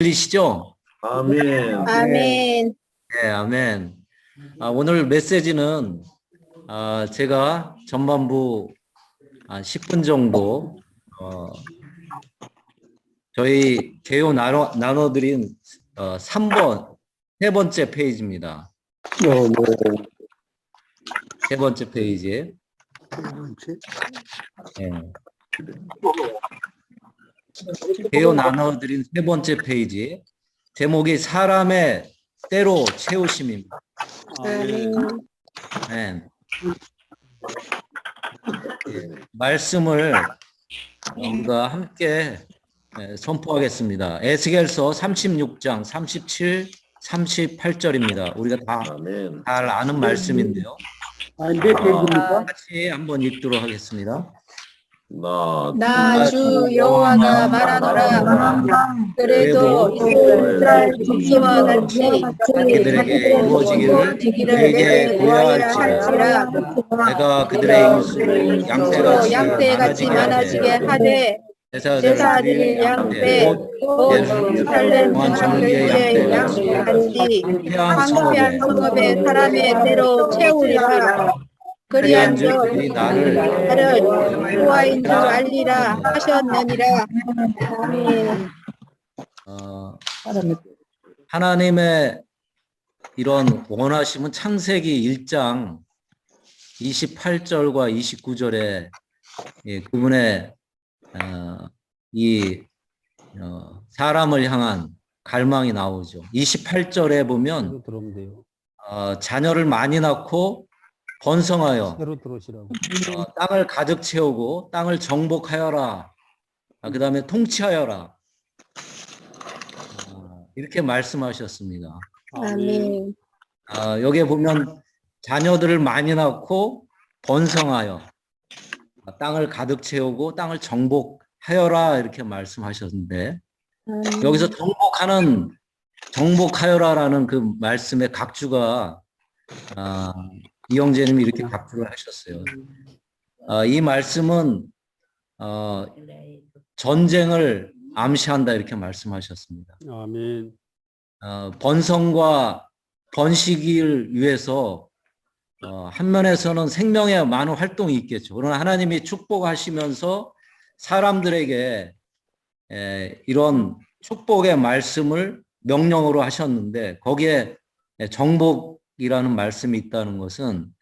들리시죠? 아멘. 아멘. 네, 아멘. 오늘 메시지는 제가 전반부 10분 정도 저희 개요 나눠드린 3번 세 번째 페이지입니다. 세 번째 페이지. 네. 개요 나눠드린 세 번째 페이지. 제목이 사람의 때로 채우심입니다. 아멘. 네. 말씀을 우리가 함께 선포하겠습니다. 에스겔서 36장 37, 38절입니다. 우리가 다 잘 아는 말씀인데요. 같이 한번 읽도록 하겠습니다. 나 주 여호와가 말하노라. 그래도 이스라엘 족속과 같이 그들에게 이루어지기를 내게 구하여야 할지라. 내가 그들의 인수를 양떼같이 많아지게 하되 제사드릴 양떼 곧 예루살렘 사람들의 양떼같이 황폐한 성읍의 사람의 대로 채우리라. 그리한즉 나를 여호와인 줄 알리라 하셨느니라. 아멘. 하나님의 이런 원하심은 창세기 1장 28절과 29절에 그분의 사람을 향한 갈망이 나오죠. 28절에 보면 자녀를 많이 낳고 번성하여 땅을 가득 채우고 땅을 정복하여라. 그 다음에 통치하여라. 이렇게 말씀하셨습니다. 아멘. 여기에 보면 자녀들을 많이 낳고 번성하여 땅을 가득 채우고 땅을 정복하여라 이렇게 말씀하셨는데 여기서 정복하여라라는 그 말씀의 각주가 이영재님이 이렇게 각주를 하셨어요. 이 말씀은 전쟁을 암시한다 이렇게 말씀하셨습니다. 아멘. 번성과 번식을 위해서 한 면에서는 생명의 많은 활동이 있겠죠. 그러나 하나님이 축복하시면서 사람들에게 이런 축복의 말씀을 명령으로 하셨는데 거기에 정복이라는 말씀이 있다는 것은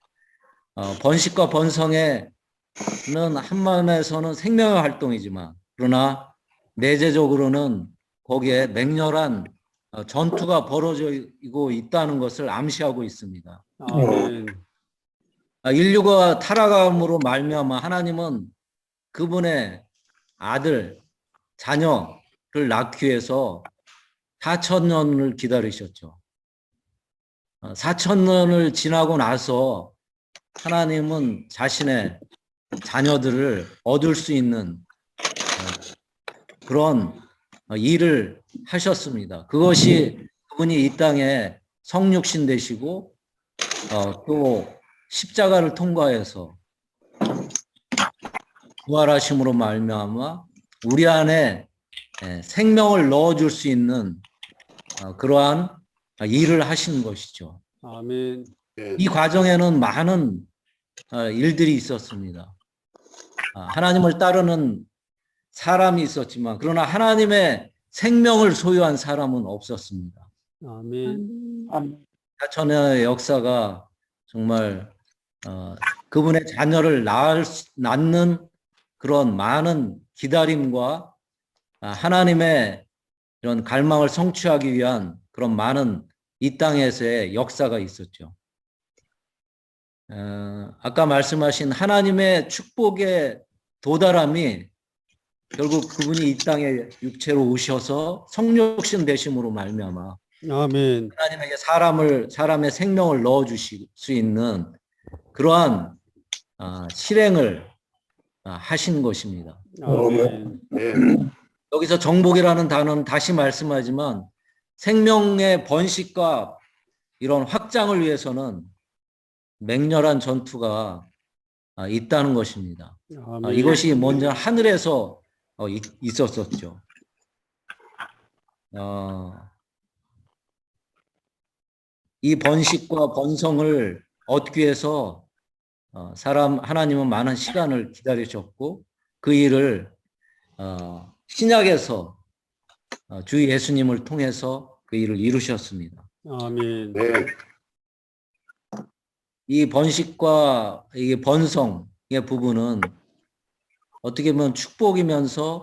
번식과 번성에는 한 면에서는 생명의 활동이지만 그러나 내재적으로는 거기에 맹렬한 전투가 벌어지고 있다는 것을 암시하고 있습니다. 아멘. 인류가 타락함으로 말미암아 하나님은 그분의 아들, 자녀를 낳기 위해서 4,000년을 기다리셨죠. 4,000년을 지나고 나서 하나님은 자신의 자녀들을 얻을 수 있는 그런 일을 하셨습니다. 그것이 그분이 이 땅에 성육신 되시고 또 십자가를 통과해서 부활하심으로 말미암아 우리 안에 생명을 넣어줄 수 있는 그러한 일을 하신 것이죠. 아멘. 이 과정에는 많은 일들이 있었습니다. 하나님을 따르는 사람이 있었지만 그러나 하나님의 생명을 소유한 사람은 없었습니다. 아멘. 4,000년의 역사가 정말 그분의 자녀를 낳는 그런 많은 기다림과 하나님의 이런 갈망을 성취하기 위한 그런 많은 이 땅에서의 역사가 있었죠. 아까 말씀하신 하나님의 축복의 도달함이 결국 그분이 이 땅에 육체로 오셔서 성육신 되심으로 말미암아 아멘. 하나님에게 사람의 생명을 넣어 주실 수 있는 그러한 실행을 하신 것입니다. 아멘. 여기서 정복이라는 단어는 다시 말씀하지만 생명의 번식과 이런 확장을 위해서는 맹렬한 전투가 있다는 것입니다. 아멘. 이것이 먼저 하늘에서 있었었죠. 이 번식과 번성을 얻기 위해서 하나님은 많은 시간을 기다리셨고 그 일을 신약에서 주 예수님을 통해서 그 일을 이루셨습니다. 아멘. 이 번식과 이 번성의 부분은 어떻게 보면 축복이면서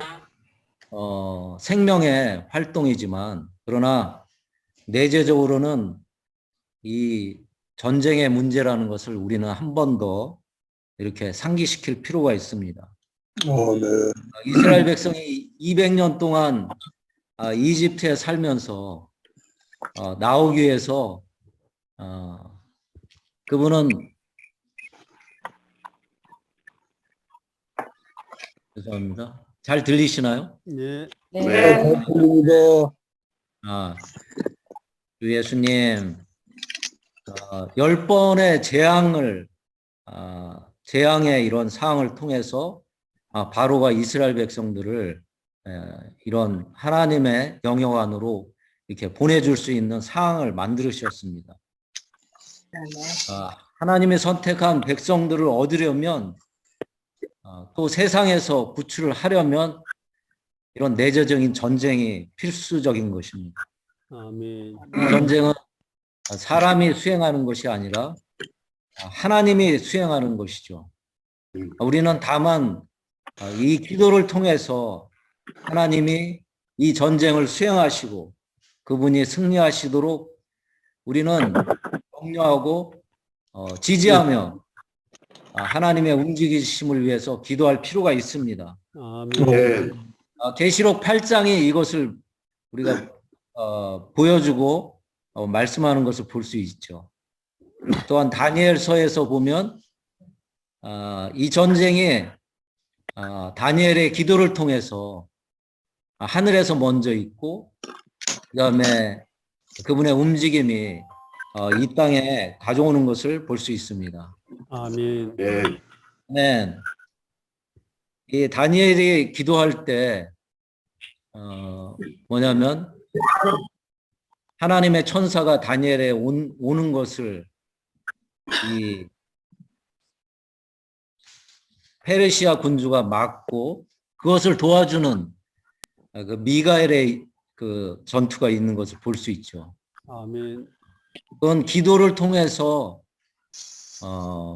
생명의 활동이지만 그러나 내재적으로는 이 전쟁의 문제라는 것을 우리는 한 번 더 이렇게 상기시킬 필요가 있습니다. 이스라엘 백성이 200년 동안 이집트에 살면서 나오기 위해서 그분은 죄송합니다. 잘 들리시나요? 네. 주 예수님 10번의 재앙의 이런 상황을 통해서 바로가 이스라엘 백성들을 이런 하나님의 영역 안으로 이렇게 보내줄 수 있는 상황을 만들으셨습니다. 하나님이 선택한 백성들을 얻으려면 또 세상에서 구출을 하려면 이런 내재적인 전쟁이 필수적인 것입니다. 아멘. 전쟁은 사람이 수행하는 것이 아니라 하나님이 수행하는 것이죠. 우리는 다만 이 기도를 통해서 하나님이 이 전쟁을 수행하시고 그분이 승리하시도록 우리는 격려하고 지지하며 하나님의 움직이심을 위해서 기도할 필요가 있습니다. 아멘. 계시록 8장이 이것을 우리가 보여주고 말씀하는 것을 볼 수 있죠. 또한 다니엘서에서 보면 이 전쟁이 다니엘의 기도를 통해서 하늘에서 먼저 있고 그다음에 그분의 움직임이 이 땅에 가져오는 것을 볼 수 있습니다. 아멘. 네. 이 다니엘이 기도할 때 뭐냐면 하나님의 천사가 다니엘에 오는 것을 이 페르시아 군주가 막고 그것을 도와주는 그 미가엘의 그 전투가 있는 것을 볼 수 있죠. 아멘. 그건 기도를 통해서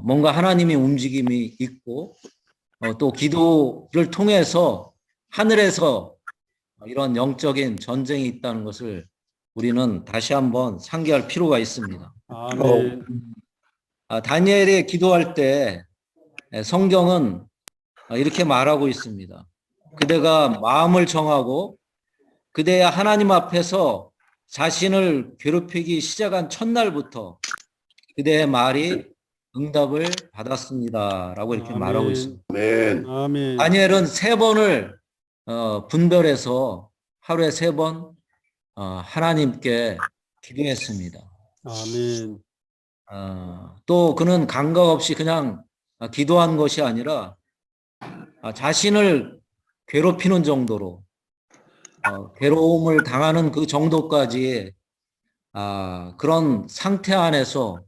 뭔가 하나님의 움직임이 있고 또 기도를 통해서 하늘에서 이런 영적인 전쟁이 있다는 것을 우리는 다시 한번 상기할 필요가 있습니다. 아멘. 다니엘이 기도할 때 성경은 이렇게 말하고 있습니다. 그대가 마음을 정하고 그대야 하나님 앞에서 자신을 괴롭히기 시작한 첫날부터 그대의 말이 응답을 받았습니다. 라고 이렇게 아멘. 말하고 있습니다. 아멘. 다니엘은 3번을 분별해서 하루에 3번 하나님께 기도했습니다. 아멘. 또 그는 감각 없이 그냥 기도한 것이 아니라 자신을 괴롭히는 정도로 괴로움을 당하는 그 정도까지 그런 상태 안에서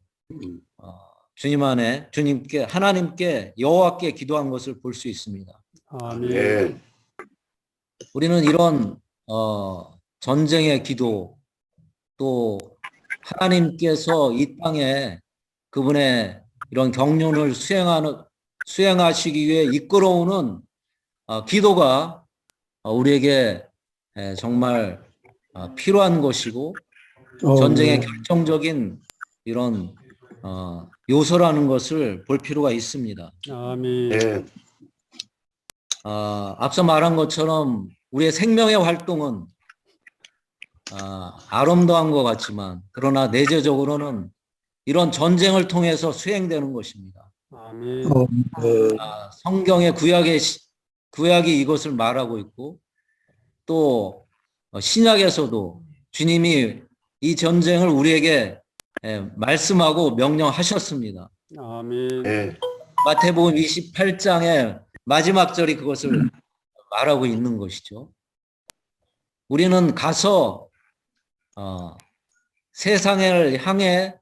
주님께 하나님께 여호와께 기도한 것을 볼 수 있습니다. 아멘. 우리는 이런 전쟁의 기도 또 하나님께서 이 땅에 그분의 이런 경륜을 수행하시기 위해 이끌어오는 기도가 우리에게 정말 필요한 것이고 전쟁의 결정적인 이런 요소라는 것을 볼 필요가 있습니다. 아멘. 앞서 말한 것처럼 우리의 생명의 활동은 아름다운 것 같지만 그러나 내재적으로는 이런 전쟁을 통해서 수행되는 것입니다. 아멘. 성경의 구약이 이것을 말하고 있고 또 신약에서도 주님이 이 전쟁을 우리에게 말씀하고 명령하셨습니다. 아멘. 마태복음 28장의 마지막 절이 그것을 말하고 있는 것이죠. 우리는 가서 세상을 향해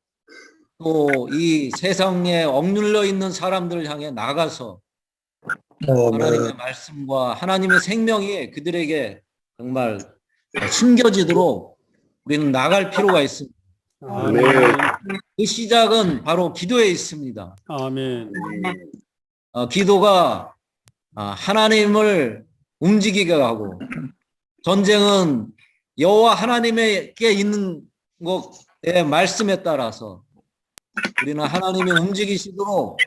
또 이 세상에 억눌려 있는 사람들을 향해 나가서 하나님의 말씀과 하나님의 생명이 그들에게 정말 숨겨지도록 우리는 나갈 필요가 있습니다. 아멘. 그 시작은 바로 기도에 있습니다. 아멘. 기도가 하나님을 움직이게 하고, 전쟁은 여호와 하나님에게 있는 것의 말씀에 따라서 우리는 하나님이 움직이시도록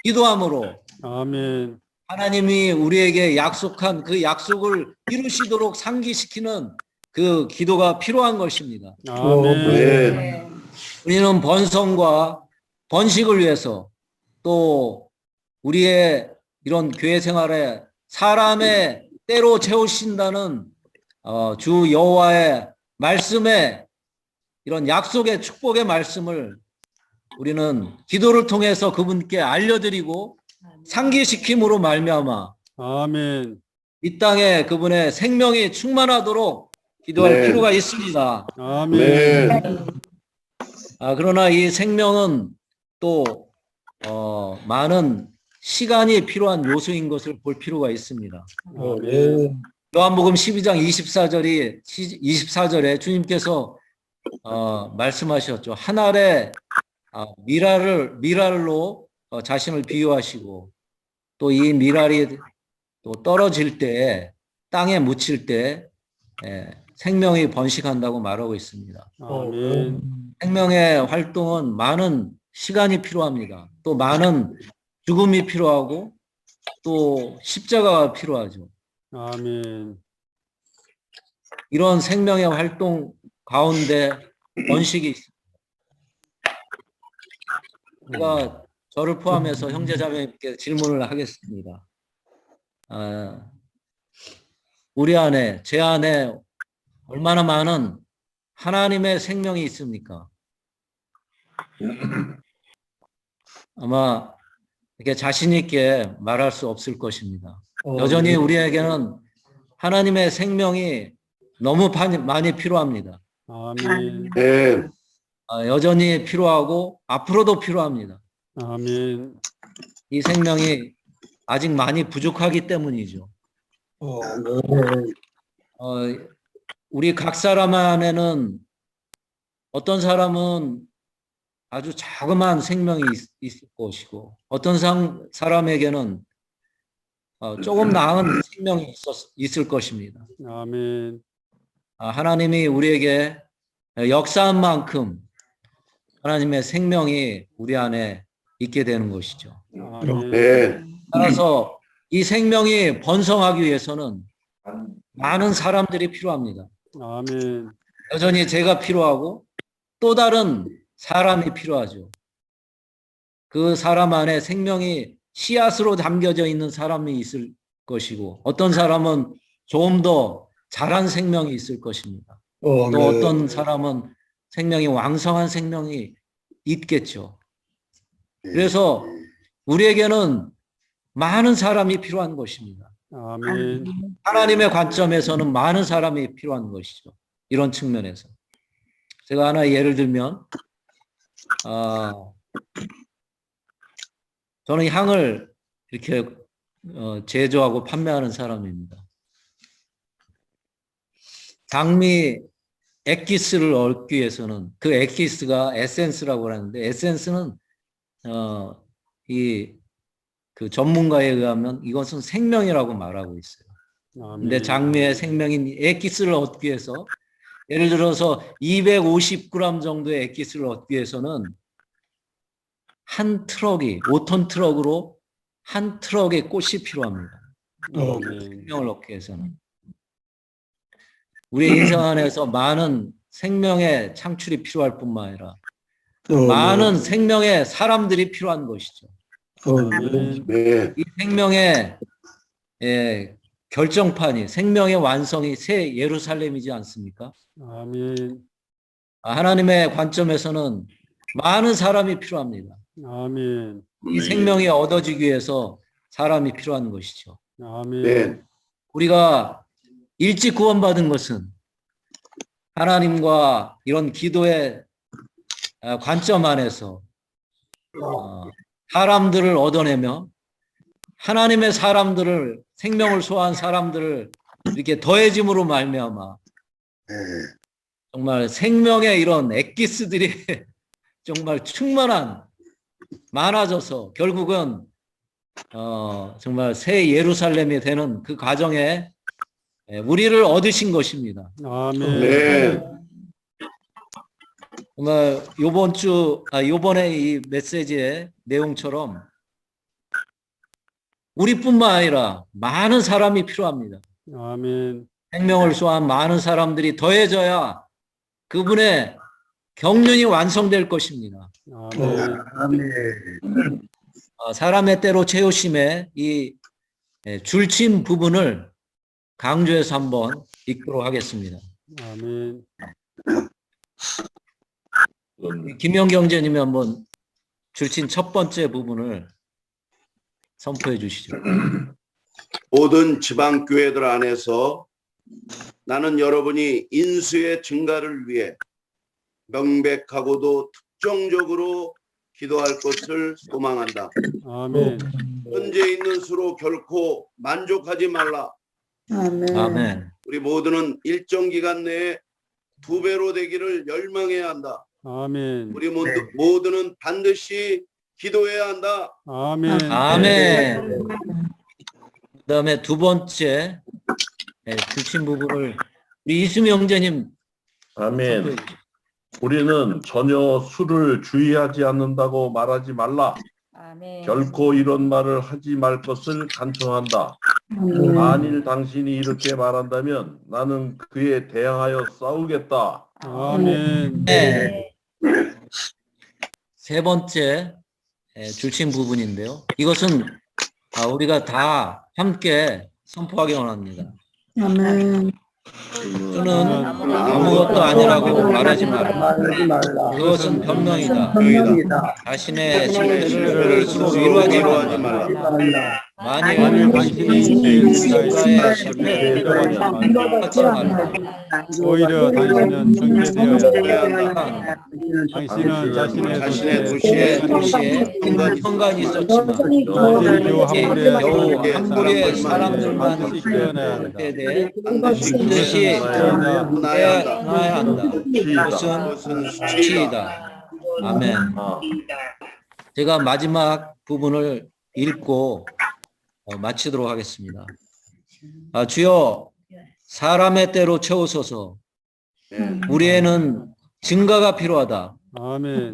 기도함으로 아멘. 하나님이 우리에게 약속한 그 약속을 이루시도록 상기시키는 그 기도가 필요한 것입니다. 아멘. 우리는 번성과 번식을 위해서 또 우리의 이런 교회 생활에 사람의 때로 채우신다는 주 여호와의 말씀에 이런 약속의 축복의 말씀을 우리는 기도를 통해서 그분께 알려드리고 상기시킴으로 말미암아 아멘. 이 땅에 그분의 생명이 충만하도록 기도할 필요가 있습니다. 아멘. 그러나 이 생명은 또 많은 시간이 필요한 요소인 것을 볼 필요가 있습니다. 아멘. 요한복음 12장 24절에 주님께서 말씀하셨죠. 한 알의 미랄로 자신을 비유하시고, 또 이 미랄이 또 떨어질 때, 땅에 묻힐 때 생명이 번식한다고 말하고 있습니다. 아멘. 생명의 활동은 많은 시간이 필요합니다. 또 많은 죽음이 필요하고 또 십자가가 필요하죠. 아멘. 이런 생명의 활동 가운데 번식이 있습니다. 제가 저를 포함해서 형제자매님께 질문을 하겠습니다. 우리 안에, 제 안에 얼마나 많은 하나님의 생명이 있습니까? 아마 이렇게 자신 있게 말할 수 없을 것입니다. 여전히 우리에게는 하나님의 생명이 너무 많이 필요합니다. 아멘. 여전히 필요하고 앞으로도 필요합니다. 아멘. 이 생명이 아직 많이 부족하기 때문이죠. 우리 각 사람 안에는 어떤 사람은 아주 자그마한 생명이 있을 것이고, 어떤 사람에게는 조금 나은 생명이 있을 것입니다. 아멘. 하나님이 우리에게 역사한 만큼 하나님의 생명이 우리 안에 있게 되는 것이죠. 아멘. 따라서 이 생명이 번성하기 위해서는 많은 사람들이 필요합니다. 아멘. 여전히 제가 필요하고 또 다른 사람이 필요하죠. 그 사람 안에 생명이 씨앗으로 담겨져 있는 사람이 있을 것이고, 어떤 사람은 좀 더 자란 생명이 있을 것입니다. 또 어떤 사람은 생명이 왕성한 생명이 있겠죠. 그래서 우리에게는 많은 사람이 필요한 것입니다. 아멘. 하나님의 관점에서는 많은 사람이 필요한 것이죠. 이런 측면에서. 제가 하나 예를 들면, 저는 향을 이렇게 제조하고 판매하는 사람입니다. 장미 엑기스를 얻기 위해서는 그 엑기스가 에센스라고 하는데, 에센스는 그 전문가에 의하면 이것은 생명이라고 말하고 있어요. 근데 장미의 생명인 엑기스를 얻기 위해서, 예를 들어서 250g 정도의 엑기스를 얻기 위해서는 한 트럭이 5톤 트럭으로 한 트럭의 꽃이 필요합니다. 생명을 얻기 위해서는. 우리 인생 안에서 많은 생명의 창출이 필요할 뿐만 아니라 많은 생명의 사람들이 필요한 것이죠. 이 생명의 결정판이, 생명의 완성이 새 예루살렘이지 않습니까? 아멘. 하나님의 관점에서는 많은 사람이 필요합니다. 아멘. 이 생명이 얻어지기 위해서 사람이 필요한 것이죠. 아멘. 우리가 일찍 구원받은 것은 하나님과 이런 기도의 관점 안에서 사람들을 얻어내며 하나님의 사람들을 생명을 소화한 사람들을 이렇게 더해짐으로 말미암아 정말 생명의 이런 엑기스들이 정말 충만한 많아져서 결국은 정말 새 예루살렘이 되는 그 과정에 우리를 얻으신 것입니다. 아멘. 정말 요번에 이 메시지의 내용처럼 우리뿐만 아니라 많은 사람이 필요합니다. 아멘. 생명을 소화한 많은 사람들이 더해져야 그분의 경륜이 완성될 것입니다. 아멘. 사람의 때로 채우심의 이 줄침 부분을 강조해서 한번 읽도록 하겠습니다. 아멘. 김영경 제님이 한번 줄친 첫 번째 부분을 선포해 주시죠. 모든 지방교회들 안에서 나는 여러분이 인수의 증가를 위해 명백하고도 특정적으로 기도할 것을 소망한다. 아멘. 현재 있는 수로 결코 만족하지 말라. 아멘. 우리 모두는 일정 기간 내에 2배로 되기를 열망해야 한다. 아멘. 우리 모두는 반드시 기도해야 한다. 아멘. 아멘. 그다음에 두 번째 줄친 부분을 우리 이수미 형제님 아멘. 선포해 주시죠. 우리는 전혀 술을 주의하지 않는다고 말하지 말라. 결코 이런 말을 하지 말 것을 간청한다. 만일 당신이 이렇게 말한다면 나는 그에 대항하여 싸우겠다. 아멘. 네. 세 번째 줄친 부분인데요. 이것은 우리가 다 함께 선포하기 원합니다. 주는 아무것도 아니라고 말하지 마라. 그것은 변명이다. 자신의 실패를 스스로 위로하지 말라. 만일 당신이 누군가의 실패를 위로하지 말라. 오히려 당신은 정죄되어야 한다. 당신은 자신의 도시에 현관이 있었지만 겨우 한 무리의 사람들만 그에 대해 반드시 해야 한다. 그것은 수치이다. 아멘. 제가 마지막 부분을 읽고 마치도록 하겠습니다. 주여 사람의 때로 채우소서. 우리에는 증가가 필요하다. 아멘.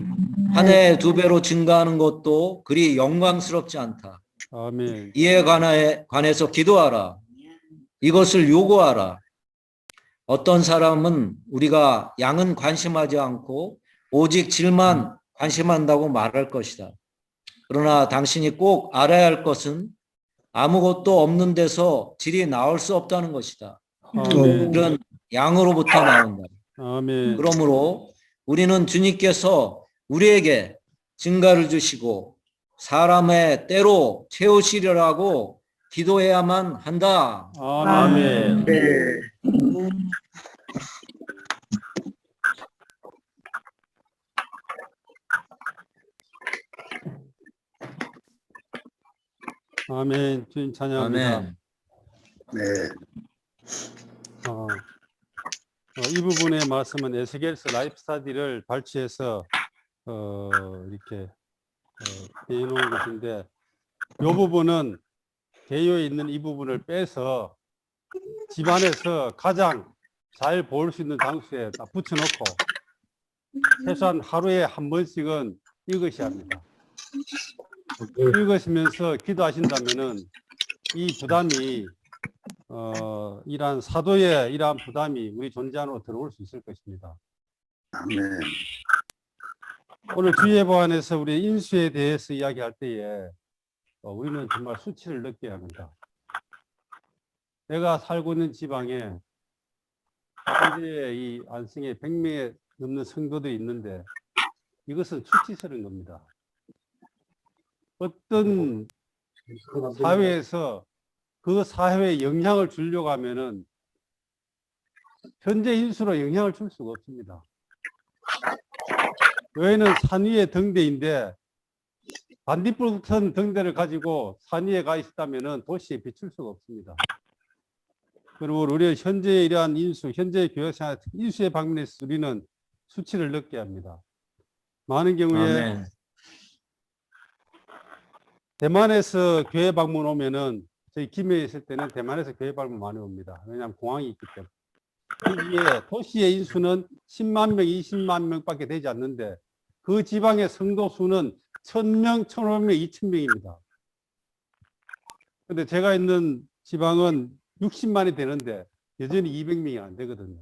한 해에 2배로 증가하는 것도 그리 영광스럽지 않다. 아멘. 이에 관해서 기도하라. 이것을 요구하라. 어떤 사람은 우리가 양은 관심하지 않고 오직 질만 관심한다고 말할 것이다. 그러나 당신이 꼭 알아야 할 것은 아무것도 없는 데서 질이 나올 수 없다는 것이다. 아멘. 이런 양으로부터 나온다. 아멘. 그러므로 우리는 주님께서 우리에게 증가를 주시고 사람의 때로 채우시려고 기도해야만 한다. 아멘. 아멘. 주님 찬양합니다. 아멘. 이 부분의 말씀은 에스겔서 라이프 스타디를 발췌해서 이렇게 내놓은 것인데, 이 부분은 개요에 있는 이 부분을 빼서 집안에서 가장 잘 볼 수 있는 장소에 딱 붙여놓고 최소한 하루에 한 번씩은 읽으셔야 합니다. 읽으시면서 기도하신다면은 이 부담이 이러한 사도의 이러한 부담이 우리 존재 안으로 들어올 수 있을 것입니다. 아멘. 오늘 주의 보안에서 우리 인수에 대해서 이야기할 때에 우리는 정말 수치를 느껴야 합니다. 내가 살고 있는 지방에 현재 이 안성에 100명에 넘는 성도들이 있는데 이것은 수치스러운 겁니다. 어떤 사회에서 그 사회에 영향을 주려고 하면은 현재 인수로 영향을 줄 수가 없습니다. 교회는 산 위의 등대인데 반딧불 등대를 가지고 산 위에 가 있었다면 도시에 비출 수가 없습니다. 그리고 우리는 현재 이러한 인수, 현재 교회생활 인수의 방면에서 우리는 수치를 넣게 합니다. 많은 경우에 아멘. 대만에서 교회 방문 오면은 저희 김해에 있을 때는 대만에서 교회 방문 많이 옵니다. 왜냐하면 공항이 있기 때문에. 이게 도시의 인수는 10만 명, 20만 명밖에 되지 않는데 그 지방의 성도 수는 1000명, 1500명, 2000명입니다. 근데 제가 있는 지방은 60만이 되는데 여전히 200명이 안 되거든요.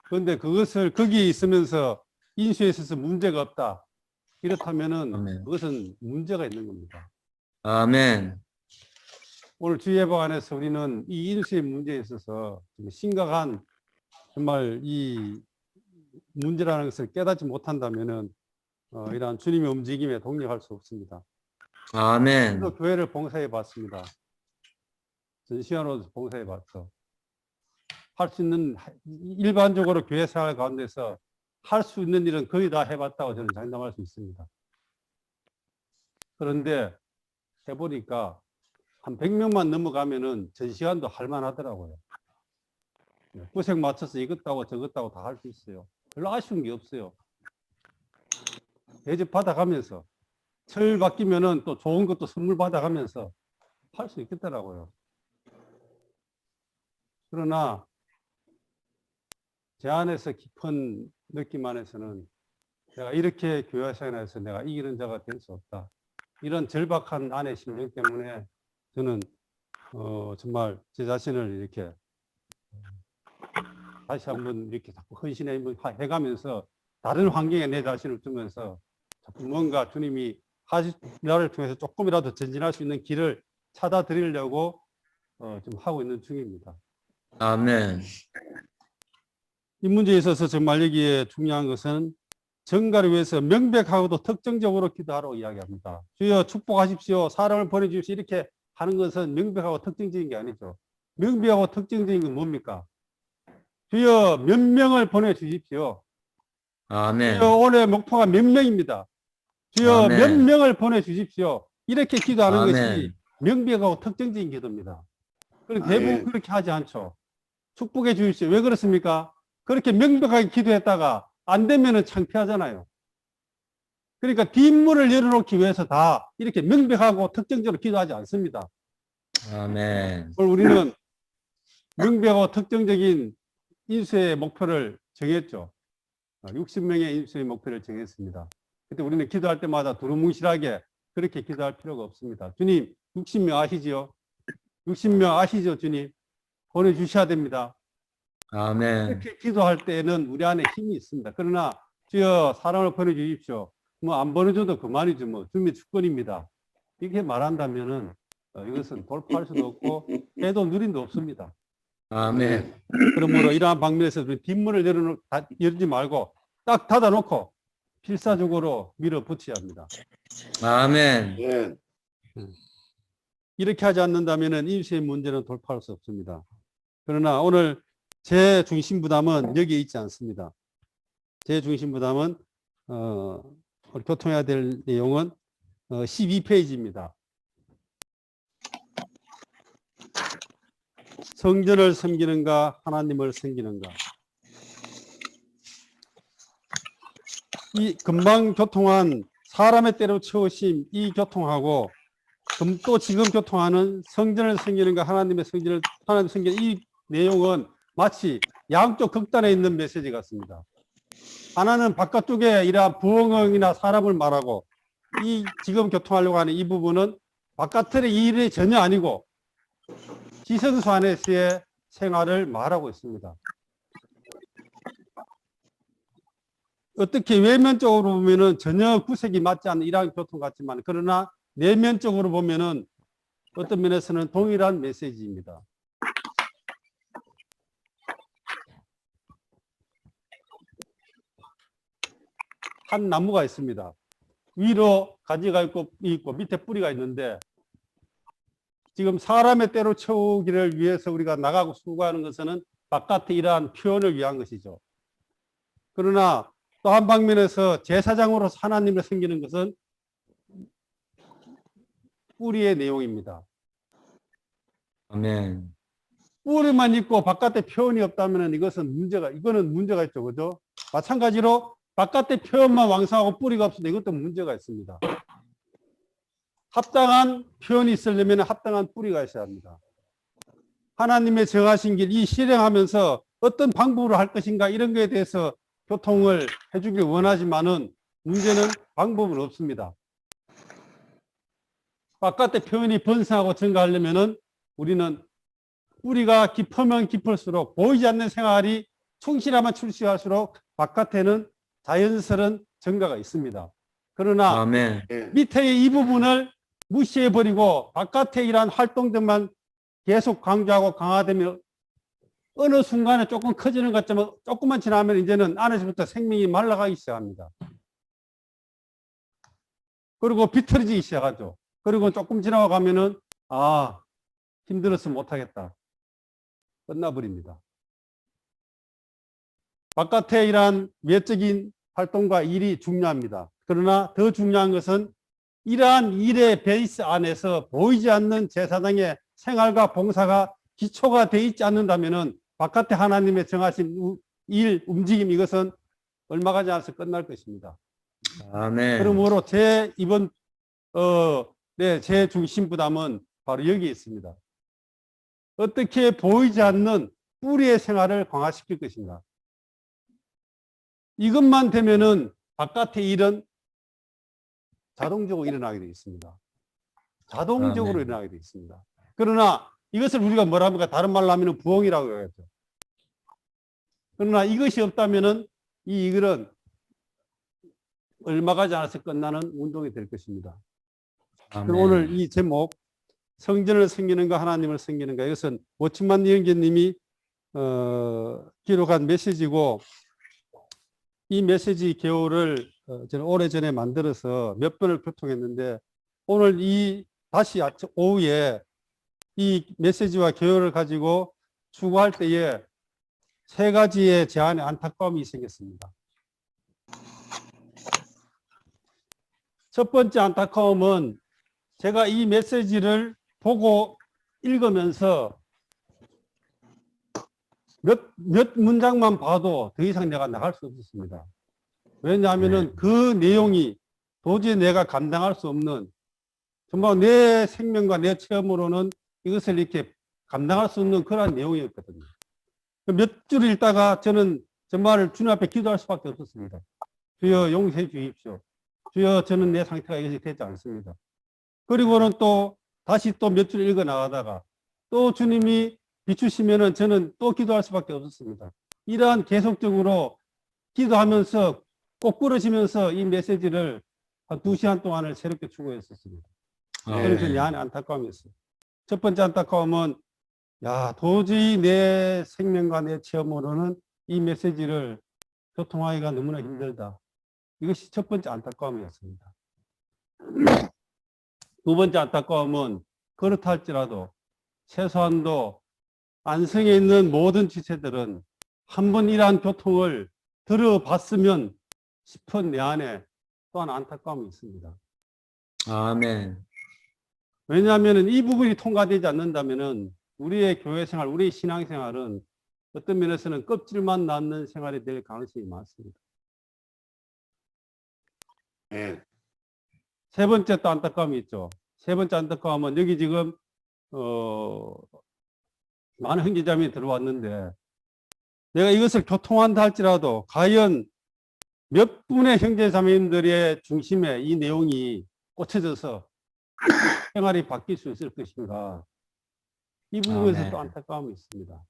그런데 그것을 거기에 있으면서 인수에 있어서 문제가 없다. 이렇다면은 아멘. 그것은 문제가 있는 겁니다. 아멘. 오늘 주예방안에서 우리는 이 인수의 문제에 있어서 심각한 정말 이 문제라는 것을 깨닫지 못한다면은 이러한 주님의 움직임에 동력할 수 없습니다. 아멘. 또 교회를 봉사해 봤습니다. 전시관으로 봉사해 봤어. 할 수 있는 일반적으로 교회 생활 가운데서 할 수 있는 일은 거의 다 해봤다고 저는 장담할 수 있습니다. 그런데 해보니까 한 100명만 넘어가면은 전시관도 할만하더라고요. 구색 맞춰서 이것도 하고 저것도 하고 다 할 수 있어요. 별로 아쉬운 게 없어요. 대접 받아가면서 철 바뀌면은 또 좋은 것도 선물 받아가면서 할 수 있겠더라고요. 그러나 제 안에서 깊은 느낌 안에서는 내가 이렇게 교회 생활에서 내가 이기는 자가 될 수 없다. 이런 절박한 안의 심정 때문에 저는 정말 제 자신을 이렇게 다시 한번 이렇게 자꾸 헌신해 가면서 다른 환경에 내 자신을 두면서 자꾸 뭔가 주님이 나를 통해서 조금이라도 전진할 수 있는 길을 찾아 드리려고 좀 하고 있는 중입니다. 아멘. 이 문제에 있어서 정말 여기에 중요한 것은 정가를 위해서 명백하고도 특정적으로 기도하라고 이야기합니다. 주여 축복하십시오. 사람을 보내주십시오. 이렇게 하는 것은 명백하고 특정적인 게 아니죠. 명백하고 특정적인 건 뭡니까? 주여 몇 명을 보내주십시오. 아멘. 주여 오늘 목표가 몇 명입니다. 주여 아멘. 몇 명을 보내주십시오. 이렇게 기도하는 아멘. 것이 명백하고 특정적인 기도입니다. 그런데 대부분 아멘. 그렇게 하지 않죠. 축복해 주십시오. 왜 그렇습니까? 그렇게 명백하게 기도했다가 안 되면은 창피하잖아요. 그러니까 뒷문을 열어놓기 위해서 다 이렇게 명백하고 특정적으로 기도하지 않습니다. 아멘. 오늘 우리는 명백하고 특정적인 인수의 목표를 정했죠. 60명의 인수의 목표를 정했습니다. 그때 우리는 기도할 때마다 두루뭉실하게 그렇게 기도할 필요가 없습니다. 주님, 60명 아시지요? 60명 아시죠, 주님? 보내주셔야 됩니다. 아멘. 이렇게 기도할 때는 우리 안에 힘이 있습니다. 그러나 주여 사람을 보내주십시오. 뭐 안 보내줘도 그만이죠. 뭐 주님의 주권입니다. 이렇게 말한다면은 이것은 돌파할 수도 없고 해도 누림도 없습니다. 아멘. 그러므로 이러한 방면에서 뒷문을 열지 말고 딱 닫아놓고 필사적으로 밀어붙여야 합니다. 아멘. 예. 이렇게 하지 않는다면은 인수의 문제는 돌파할 수 없습니다. 그러나 오늘 제 중심 부담은 여기에 있지 않습니다. 제 중심 부담은 교통해야 될 내용은 12페이지입니다. 성전을 섬기는가 하나님을 섬기는가. 이 금방 교통한 사람의 때로 채우심 이 교통하고 또 지금 교통하는 성전을 섬기는가 하나님 섬기는 이 내용은 마치 양쪽 극단에 있는 메시지 같습니다. 하나는 바깥쪽에 이러한 부엉이나 사람을 말하고 이 지금 교통하려고 하는 이 부분은 바깥의 일이 전혀 아니고 지성소 안에서의 생활을 말하고 있습니다. 어떻게 외면적으로 보면은 전혀 구색이 맞지 않는 이러한 교통 같지만 그러나 내면적으로 보면은 어떤 면에서는 동일한 메시지입니다. 한 나무가 있습니다. 위로 가지가 있고 밑에 뿌리가 있는데 지금 사람의 때로 채우기를 위해서 우리가 나가고 수고하는 것은 바깥의 이러한 표현을 위한 것이죠. 그러나 또 한 방면에서 제사장으로서 하나님을 섬기는 것은 뿌리의 내용입니다. 아멘. 뿌리만 있고 바깥의 표현이 없다면 이거는 문제가 있죠. 그죠? 마찬가지로 바깥의 표현만 왕성하고 뿌리가 없어도 이것도 문제가 있습니다. 합당한 표현이 있으려면 합당한 뿌리가 있어야 합니다. 하나님의 정하신 길, 이 실행하면서 어떤 방법으로 할 것인가 이런 거에 대해서 교통을 해주길 원하지만은 문제는 방법은 없습니다. 바깥의 표현이 번성하고 증가하려면은 우리는 뿌리가 깊으면 깊을수록 보이지 않는 생활이 충실하면 충실할수록 바깥에는 자연스러운 증가가 있습니다. 그러나 아멘. 밑에의 이 부분을 무시해버리고 바깥에 이러한 활동들만 계속 강조하고 강화되면 어느 순간에 조금 커지는 것 같지만 조금만 지나면 이제는 안에서부터 생명이 말라가기 시작합니다. 그리고 비틀어지기 시작하죠. 그리고 조금 지나가면은 힘들어서 못하겠다. 끝나버립니다. 바깥에 이러한 외적인 활동과 일이 중요합니다. 그러나 더 중요한 것은 이러한 일의 베이스 안에서 보이지 않는 제사장의 생활과 봉사가 기초가 되어 있지 않는다면 바깥에 하나님의 정하신 일, 움직임 이것은 얼마 가지 않아서 끝날 것입니다. 아멘. 그러므로 제 중심 부담은 바로 여기에 있습니다. 어떻게 보이지 않는 뿌리의 생활을 강화시킬 것인가. 이것만 되면은 바깥의 일은 자동적으로 일어나게 되어 있습니다. 자동적으로 일어나게 되어 있습니다. 그러나 이것을 우리가 뭐라 합니까? 다른 말로 하면 부엉이라고 해야죠. 그러나 이것이 없다면은 이 일은 얼마 가지 않아서 끝나는 운동이 될 것입니다. 아멘. 오늘 이 제목 성전을 섬기는가 하나님을 섬기는가 이것은 오춘만 이영재님이 기록한 메시지고 이 메시지 개요를 저는 오래전에 만들어서 몇 번을 교통했는데 오늘 다시 오후에 이 메시지와 개요를 가지고 추구할 때에 세 가지의 제 안에 안타까움이 생겼습니다. 첫 번째 안타까움은 제가 이 메시지를 보고 읽으면서 몇 문장만 봐도 더 이상 내가 나갈 수 없었습니다. 왜냐하면은 그 내용이 도저히 내가 감당할 수 없는 정말 내 생명과 내 체험으로는 이것을 이렇게 감당할 수 없는 그런 내용이었거든요. 몇 줄 읽다가 저는 정말 주님 앞에 기도할 수밖에 없었습니다. 주여 용서해 주십시오. 주여 저는 내 상태가 이것이 되지 않습니다. 그리고는 또 다시 또 몇 줄 읽어 나가다가 또 주님이 비추시면은 저는 또 기도할 수밖에 없었습니다. 이러한 계속적으로 기도하면서 꼬꾸러지면서 이 메시지를 한 2시간 동안을 새롭게 추구했었습니다. 그래서 내 안에 안타까움이었어요. 첫 번째 안타까움은 도저히 내 생명과 내 체험으로는 이 메시지를 교통하기가 너무나 힘들다. 이것이 첫 번째 안타까움이었습니다. 두 번째 안타까움은 그렇다 할지라도 최소한도 안성에 있는 모든 지체들은 한번 이러한 교통을 들어봤으면 싶은 내 안에 또한 안타까움이 있습니다. 아멘. 왜냐하면 이 부분이 통과되지 않는다면 우리의 교회 생활, 우리의 신앙 생활은 어떤 면에서는 껍질만 낳는 생활이 될 가능성이 많습니다. 세 번째 또 안타까움이 있죠. 세 번째 안타까움은 여기 지금 많은 형제자매이 들어왔는데 내가 이것을 교통한다 할지라도 과연 몇 분의 형제자매님들의 중심에 이 내용이 꽂혀져서 생활이 바뀔 수 있을 것인가. 이 부분에서 또 안타까움이 있습니다.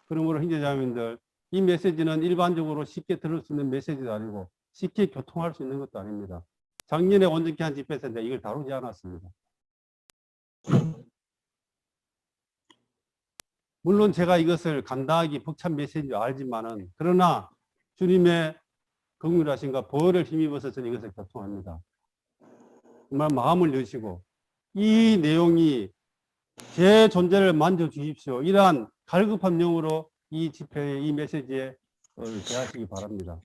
그러므로 형제자매님들 이 메시지는 일반적으로 쉽게 들을 수 있는 메시지도 아니고 쉽게 교통할 수 있는 것도 아닙니다. 작년에 온전케 한 집회에서 내가 이걸 다루지 않았습니다. 물론 제가 이것을 감당하기 벅찬 메시지인 줄 알지만은 그러나 주님의 긍휼하심과 보혈을 힘입어서 저는 이것을 교통합니다. 정말 마음을 여시고 이 내용이 제 존재를 만져주십시오. 이러한 갈급한 영으로 이 집회에, 이 메시지에 대하시기 바랍니다.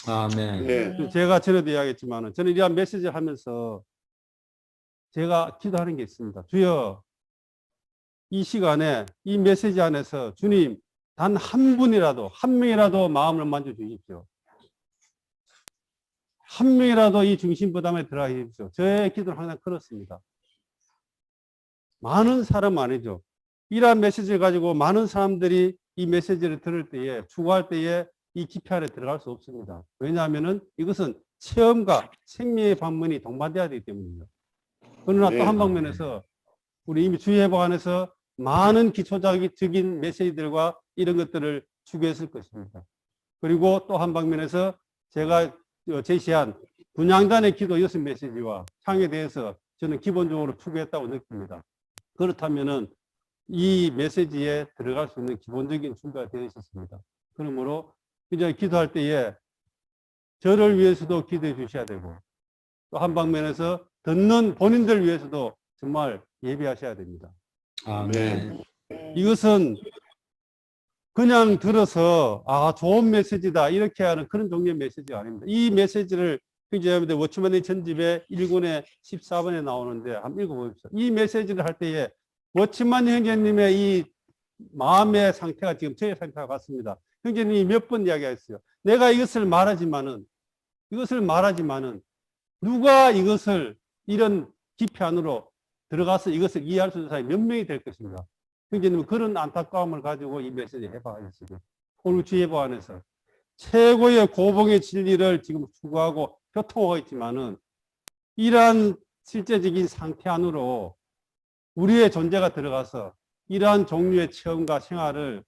아멘. 네. 제가 전에도 이야기했지만 저는 이러한 메시지를 하면서 제가 기도하는 게 있습니다. 주여, 이 시간에 이 메시지 안에서 주님 단 한 분이라도, 한 명이라도 마음을 만져주십시오. 한 명이라도 이 중심 부담에 들어가 주십시오. 저의 기도는 항상 그렇습니다. 많은 사람 아니죠. 이러한 메시지를 가지고 많은 사람들이 이 메시지를 들을 때에, 추구할 때에 이 집회 안에 들어갈 수 없습니다. 왜냐하면 이것은 체험과 생명의 방문이 동반돼야 되기 때문입니다. 그러나 또 한 방면에서 우리 이미 주의회복 안에서 많은 기초적인 메시지들과 이런 것들을 추구했을 것입니다. 그리고 또 한 방면에서 제가 제시한 분향단의 기도 6메시지와 창에 대해서 저는 기본적으로 추구했다고 느낍니다. 그렇다면은 이 메시지에 들어갈 수 있는 기본적인 준비가 되어 있었습니다. 그러므로 이제 기도할 때에 저를 위해서도 기도해 주셔야 되고 또 한 방면에서 듣는 본인들 위해서도 정말 예배하셔야 됩니다. 아멘. 이것은 그냥 들어서 좋은 메시지다 이렇게 하는 그런 종류의 메시지가 아닙니다. 이 메시지를 형제자매들 워치맨의 전집에 1군의 14번에 나오는데 한번 읽어보십시오. 이 메시지를 할 때에 워치맨 형제님의 이 마음의 상태가 지금 저의 상태와 같습니다. 형제님이 몇 번 이야기했어요. 내가 이것을 말하지만은 누가 이것을 이런 깊이 안으로 들어가서 이것을 이해할 수 있는 사람이 몇 명이 될 것인가. 형제님은 그런 안타까움을 가지고 이 메시지 해봐야겠어요. 오늘 주예보 안에서 최고의 고봉의 진리를 지금 추구하고 교통하고 있지만은 이러한 실제적인 상태 안으로 우리의 존재가 들어가서 이러한 종류의 체험과 생활을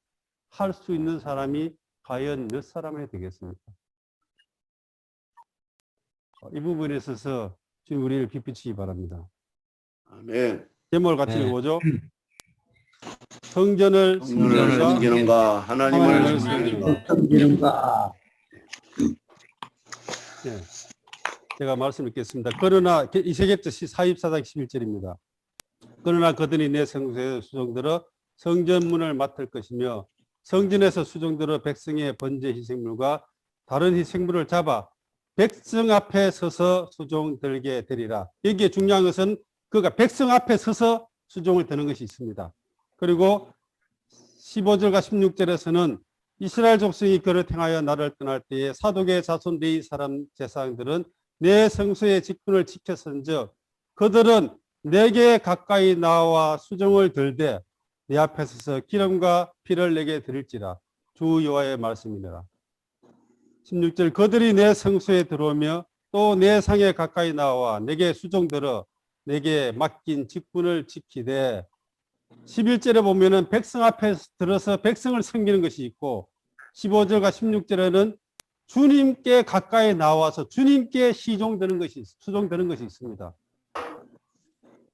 할 수 있는 사람이 과연 몇 사람이 되겠습니까? 이 부분에 있어서 지금 우리를 빛비치기 바랍니다. 아멘. 제목을 같이 네. 읽어보죠. 성전을 섬기는가 하나님을 섬기는가. 네. 제가 말씀 읽겠습니다. 그러나 이세계서 44장 11절입니다. 그러나 그들이 내 성소에 수종들어 성전문을 맡을 것이며 성전에서 수종들어 백성의 번제 희생물과 다른 희생물을 잡아 백성 앞에 서서 수종들게 되리라. 여기에 중요한 것은 그가 백성 앞에 서서 수종을 드는 것이 있습니다. 그리고 15절과 16절에서는 이스라엘 족속이 그를 행하여 나를 떠날 때에 사독의 자손 레위 사람 제사장들은 내 성소의 직분을 지켰은즉 그들은 내게 가까이 나와 수종을 들되 내 앞에 서서 기름과 피를 내게 드릴지라. 주 여호와의 말씀이니라. 16절 그들이 내 성소에 들어오며 또 내 상에 가까이 나와 내게 수종들어 내게 맡긴 직분을 지키되 11절에 보면은 백성 앞에 들어서 백성을 섬기는 것이 있고 15절과 16절에는 주님께 가까이 나와서 주님께 수종되는 것이 있습니다.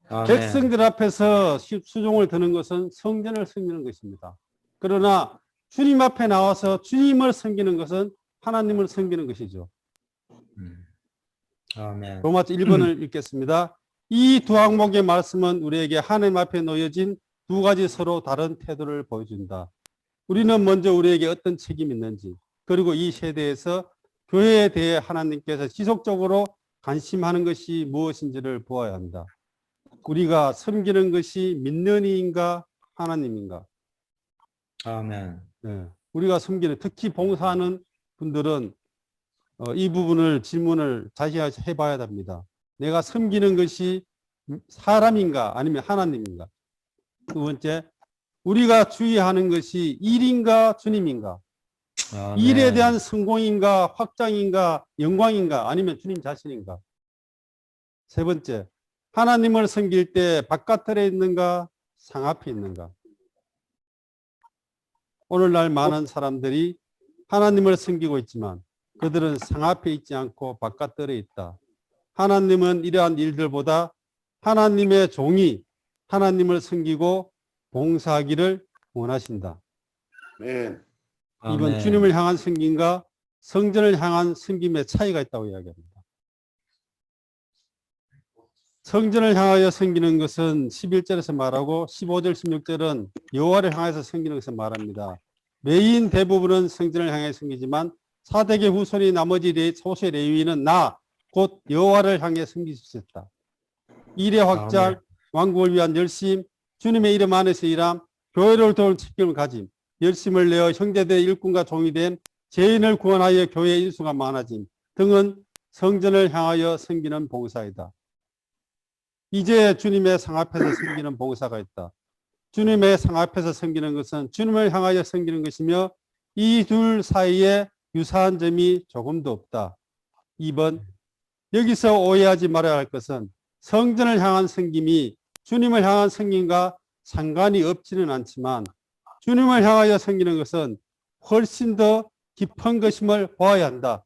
아멘. 백성들 앞에서 수종을 드는 것은 성전을 섬기는 것입니다. 그러나 주님 앞에 나와서 주님을 섬기는 것은 하나님을 섬기는 것이죠. 아멘. 로마서 1번을 읽겠습니다. 이 두 항목의 말씀은 우리에게 하나님 앞에 놓여진 두 가지 서로 다른 태도를 보여준다. 우리는 먼저 우리에게 어떤 책임이 있는지, 그리고 이 세대에서 교회에 대해 하나님께서 지속적으로 관심하는 것이 무엇인지를 보아야 한다. 우리가 섬기는 것이 믿는 이인가 하나님인가? 아멘. 네. 우리가 섬기는, 특히 봉사하는 분들은 이 부분을 질문을 다시 해봐야 됩니다. 내가 섬기는 것이 사람인가 아니면 하나님인가? 두 번째, 우리가 주의하는 것이 일인가 주님인가? 아멘. 일에 대한 성공인가 확장인가 영광인가 아니면 주님 자신인가? 세 번째, 하나님을 섬길 때 바깥에 있는가 상 앞에 있는가? 오늘날 많은 사람들이 하나님을 섬기고 있지만 그들은 상 앞에 있지 않고 바깥들에 있다. 하나님은 이러한 일들보다 하나님의 종이 하나님을 섬기고 봉사하기를 원하신다. 아멘. 이번 아멘. 주님을 향한 섬김과 성전을 향한 섬김의 차이가 있다고 이야기합니다. 성전을 향하여 섬기는 것은 11절에서 말하고 15절, 16절은 여호와를 향해서 섬기는 것을 말합니다. 메인 대부분은 성전을 향해 섬기지만 사대계 후손이 나머지 소수의 레위인은 곧 여호와를 향해 섬길 수 있었다. 일의 확장, 왕국을 위한 열심, 주님의 이름 안에서 일함, 교회를 도울 책임을 가짐, 열심을 내어 형제들의 일꾼과 종이 된 죄인을 구원하여 교회의 인수가 많아짐 등은 성전을 향하여 섬기는 봉사이다. 이제 주님의 상 앞에서 섬기는 봉사가 있다. 주님의 상 앞에서 섬기는 것은 주님을 향하여 섬기는 것이며 이 둘 사이에 유사한 점이 조금도 없다. 2번, 여기서 오해하지 말아야 할 것은 성전을 향한 섬김이 주님을 향한 섬김과 상관이 없지는 않지만 주님을 향하여 섬기는 것은 훨씬 더 깊은 것임을 보아야 한다.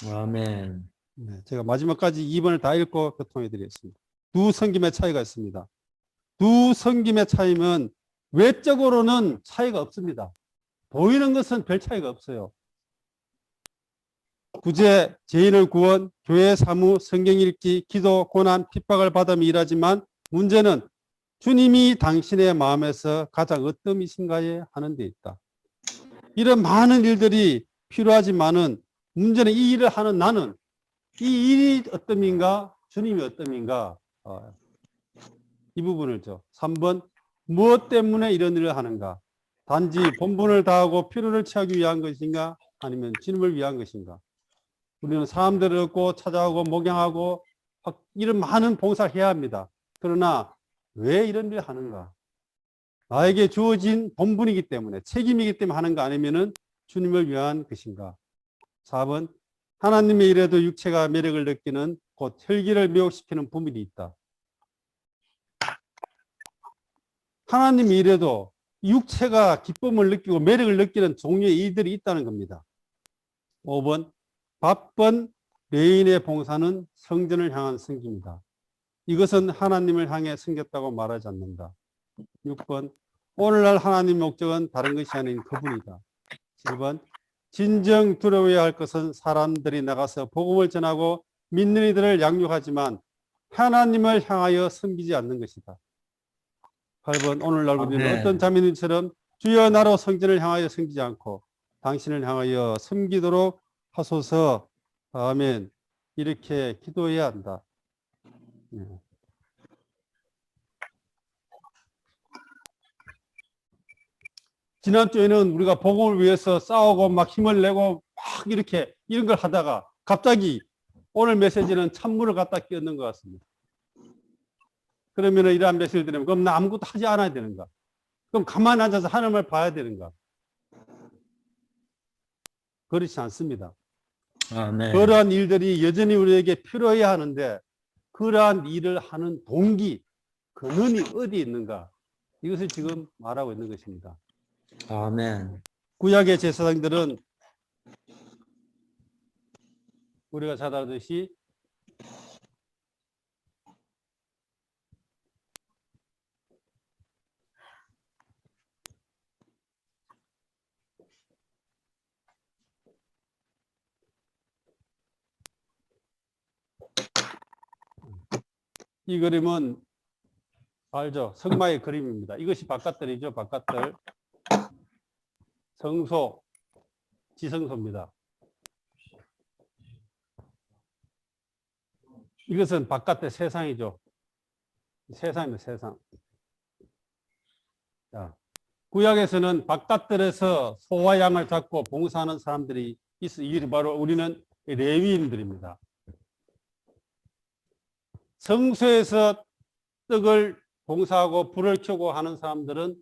아멘. 네, 제가 마지막까지 2번을 다 읽고 교통해 드리겠습니다. 두 섬김의 차이가 있습니다. 두 섬김의 차이는 외적으로는 차이가 없습니다. 보이는 것은 별 차이가 없어요. 구제, 죄인을 구원, 교회 사무, 성경 읽기, 기도, 고난, 핍박을 받으며 일하지만 문제는 주님이 당신의 마음에서 가장 어떠이신가에 하는 데 있다. 이런 많은 일들이 필요하지만은 문제는 이 일을 하는 나는 이 일이 어떠인가, 주님이 어떠인가, 이 부분을 3번, 무엇 때문에 이런 일을 하는가? 단지 본분을 다하고 필요를 채우기 위한 것인가? 아니면 주님을 위한 것인가? 우리는 사람들을 얻고 찾아오고 목양하고 이런 많은 봉사를 해야 합니다. 그러나 왜 이런 일을 하는가? 나에게 주어진 본분이기 때문에, 책임이기 때문에 하는가, 아니면은 주님을 위한 것인가? 4번, 하나님의 일에도 육체가 매력을 느끼는 곧 혈기를 미혹시키는 부분이 있다. 하나님의 일에도 육체가 기쁨을 느끼고 매력을 느끼는 종류의 일들이 있다는 겁니다. 5번, 바쁜 레인의 봉사는 성전을 향한 섬기입니다. 이것은 하나님을 향해 섬겼다고 말하지 않는다. 6번, 오늘날 하나님의 목적은 다른 것이 아닌 그분이다. 7번, 진정 두려워해야 할 것은 사람들이 나가서 복음을 전하고 믿는 이들을 양육하지만 하나님을 향하여 섬기지 않는 것이다. 8번, 오늘날 우리는 어떤 자매님처럼 주여 나로 성전을 향하여 섬기지 않고 당신을 향하여 섬기도록 하소서. 아멘. 이렇게 기도해야 한다. 지난주에는 우리가 복음을 위해서 싸우고 막 힘을 내고 막 이렇게 이런 걸 하다가 갑자기 오늘 메시지는 찬물을 갖다 끼얹는 것 같습니다. 그러면 이러한 메시지를 드리면 그럼 나 아무것도 하지 않아야 되는가? 그럼 가만히 앉아서 하나님을 봐야 되는가? 그렇지 않습니다. 그러한 일들이 여전히 우리에게 필요해야 하는데 그러한 일을 하는 동기, 근원이 어디 있는가? 이것을 지금 말하고 있는 것입니다. 아멘. 구약의 제사장들은 우리가 잘 알듯이 이 그림은 알죠? 성마의 그림입니다. 이것이 바깥들이죠. 바깥들. 성소, 지성소입니다. 이것은 바깥의 세상이죠. 세상입니다. 세상. 자, 구약에서는 바깥들에서 소와 양을 잡고 봉사하는 사람들이 있어. 이 바로 우리는 레위인들입니다. 성소에서 떡을 봉사하고 불을 켜고 하는 사람들은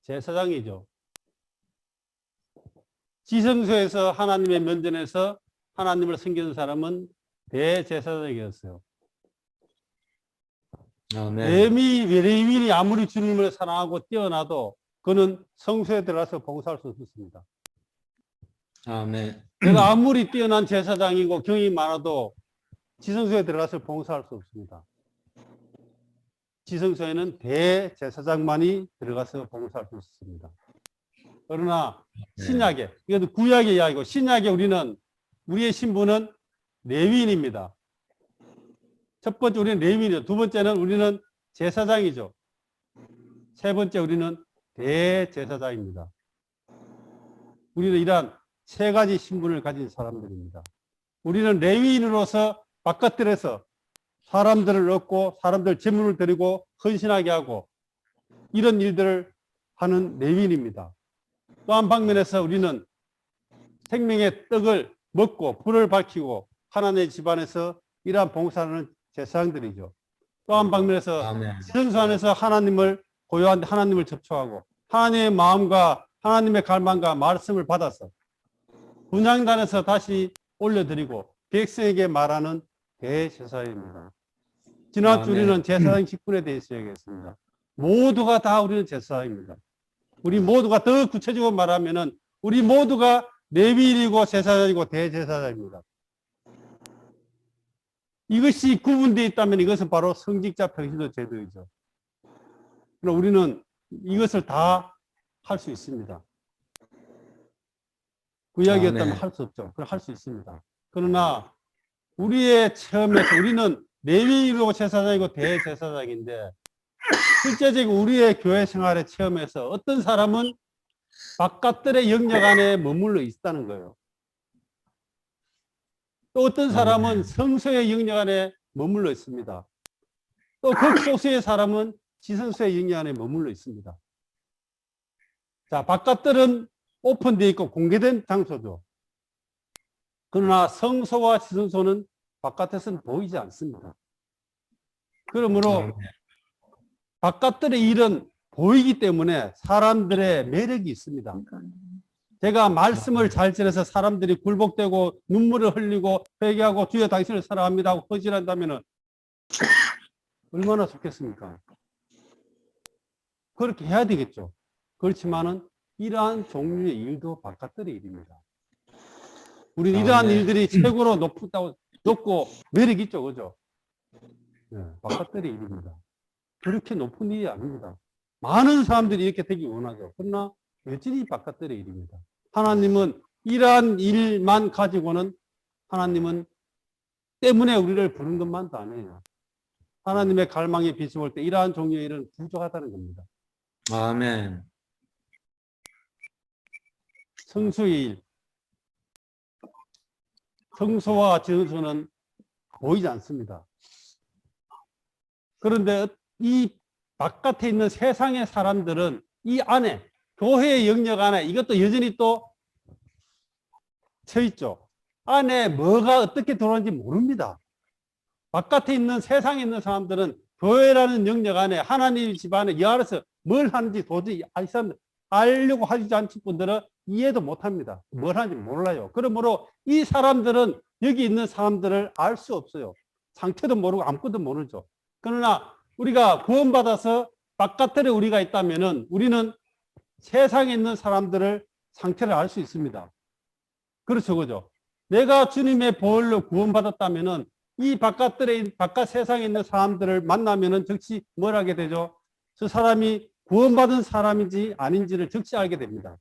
제사장이죠. 지성소에서 하나님의 면전에서 하나님을 섬기는 사람은 대제사장이었어요. 레위인이 아무리 주님을 사랑하고 뛰어나도 그는 성소에 들어가서 봉사할 수 없습니다. 아멘. 내가 아무리 뛰어난 제사장이고 경이 많아도 지성소에 들어가서 봉사할 수 없습니다. 지성소에는 대제사장만이 들어가서 봉사할 수 있습니다. 그러나 신약에, 이것도 구약의 이야기고 신약에 우리의 신분은 레위인입니다. 첫 번째 우리는 레위인이죠. 두 번째는 우리는 제사장이죠. 세 번째 우리는 대제사장입니다. 우리는 이러한 세 가지 신분을 가진 사람들입니다. 우리는 레위인으로서 바깥들에서 사람들을 얻고 사람들 재물을 드리고 헌신하게 하고 이런 일들을 하는 레위인입니다. 또 한 방면에서 우리는 생명의 떡을 먹고 불을 밝히고 하나님의 집안에서 이러한 봉사하는 제사장들이죠. 또 한 방면에서 아멘. 지성소 안에서 하나님을 고요한 하나님을 접촉하고 하나님의 마음과 하나님의 갈망과 말씀을 받아서 분향단에서 다시 올려드리고 백성에게 말하는 대제사장입니다. 지난주 아멘. 우리는 제사장 직분에 대해서 얘기했습니다. 모두가 다 우리는 제사장입니다. 우리 모두가 더 구체적으로 말하면은 우리 모두가 레위인이고 제사장이고 대제사장입니다. 이것이 구분되어 있다면 이것은 바로 성직자 평신도 제도이죠. 그럼 우리는 이것을 다 할 수 있습니다. 구약이었다면 아멘. 할 수 없죠. 그럼 할 수 있습니다. 그러나 우리의 체험에서 우리는 레위인이고 제사장이고 대제사장인데 실제적으로 우리의 교회 생활의 체험에서 어떤 사람은 바깥들의 영역 안에 머물러 있다는 거예요. 또 어떤 사람은 성소의 영역 안에 머물러 있습니다. 또 극소수의 사람은 지성소의 영역 안에 머물러 있습니다. 자, 바깥들은 오픈되어 있고 공개된 장소죠. 그러나 성소와 지성소는 바깥에서는 보이지 않습니다. 그러므로 바깥들의 일은 보이기 때문에 사람들의 매력이 있습니다. 제가 말씀을 잘 전해서 사람들이 굴복되고 눈물을 흘리고 회개하고 주여 당신을 사랑합니다 하고 헌신한다면 얼마나 좋겠습니까? 그렇게 해야 되겠죠. 그렇지만은 이러한 종류의 일도 바깥들의 일입니다. 우리는 이러한 일들이 최고로 높고 매력 있죠, 그죠? 네, 바깥들의 일입니다. 그렇게 높은 일이 아닙니다. 많은 사람들이 이렇게 되기 원하죠. 그러나 여전히 바깥들의 일입니다. 하나님은 이러한 일만 가지고는 하나님은 때문에 우리를 부른 것만도 아니에요. 하나님의 갈망에 비추을 때 이러한 종류의 일은 부족하다는 겁니다. 아멘. 성수의 일, 성소와 지성소는 보이지 않습니다. 그런데 이 바깥에 있는 세상의 사람들은 이 안에 교회의 영역 안에 이것도 여전히 또 쳐있죠. 안에 뭐가 어떻게 들어오는지 모릅니다. 바깥에 있는 세상에 있는 사람들은 교회라는 영역 안에 하나님 집 안에 이 안에서 뭘 하는지 도저히 알려고 하지 않는 분들은 이해도 못합니다. 뭘 하는지 몰라요. 그러므로 이 사람들은 여기 있는 사람들을 알 수 없어요. 상태도 모르고 아무것도 모르죠. 그러나 우리가 구원받아서 바깥에 우리가 있다면은 우리는 세상에 있는 사람들을 상태를 알 수 있습니다. 그렇죠, 그죠? 내가 주님의 보혈로 구원받았다면은 이 바깥 세상에 있는 사람들을 만나면은 즉시 뭘 하게 되죠? 저 사람이 구원받은 사람인지 아닌지를 즉시 알게 됩니다.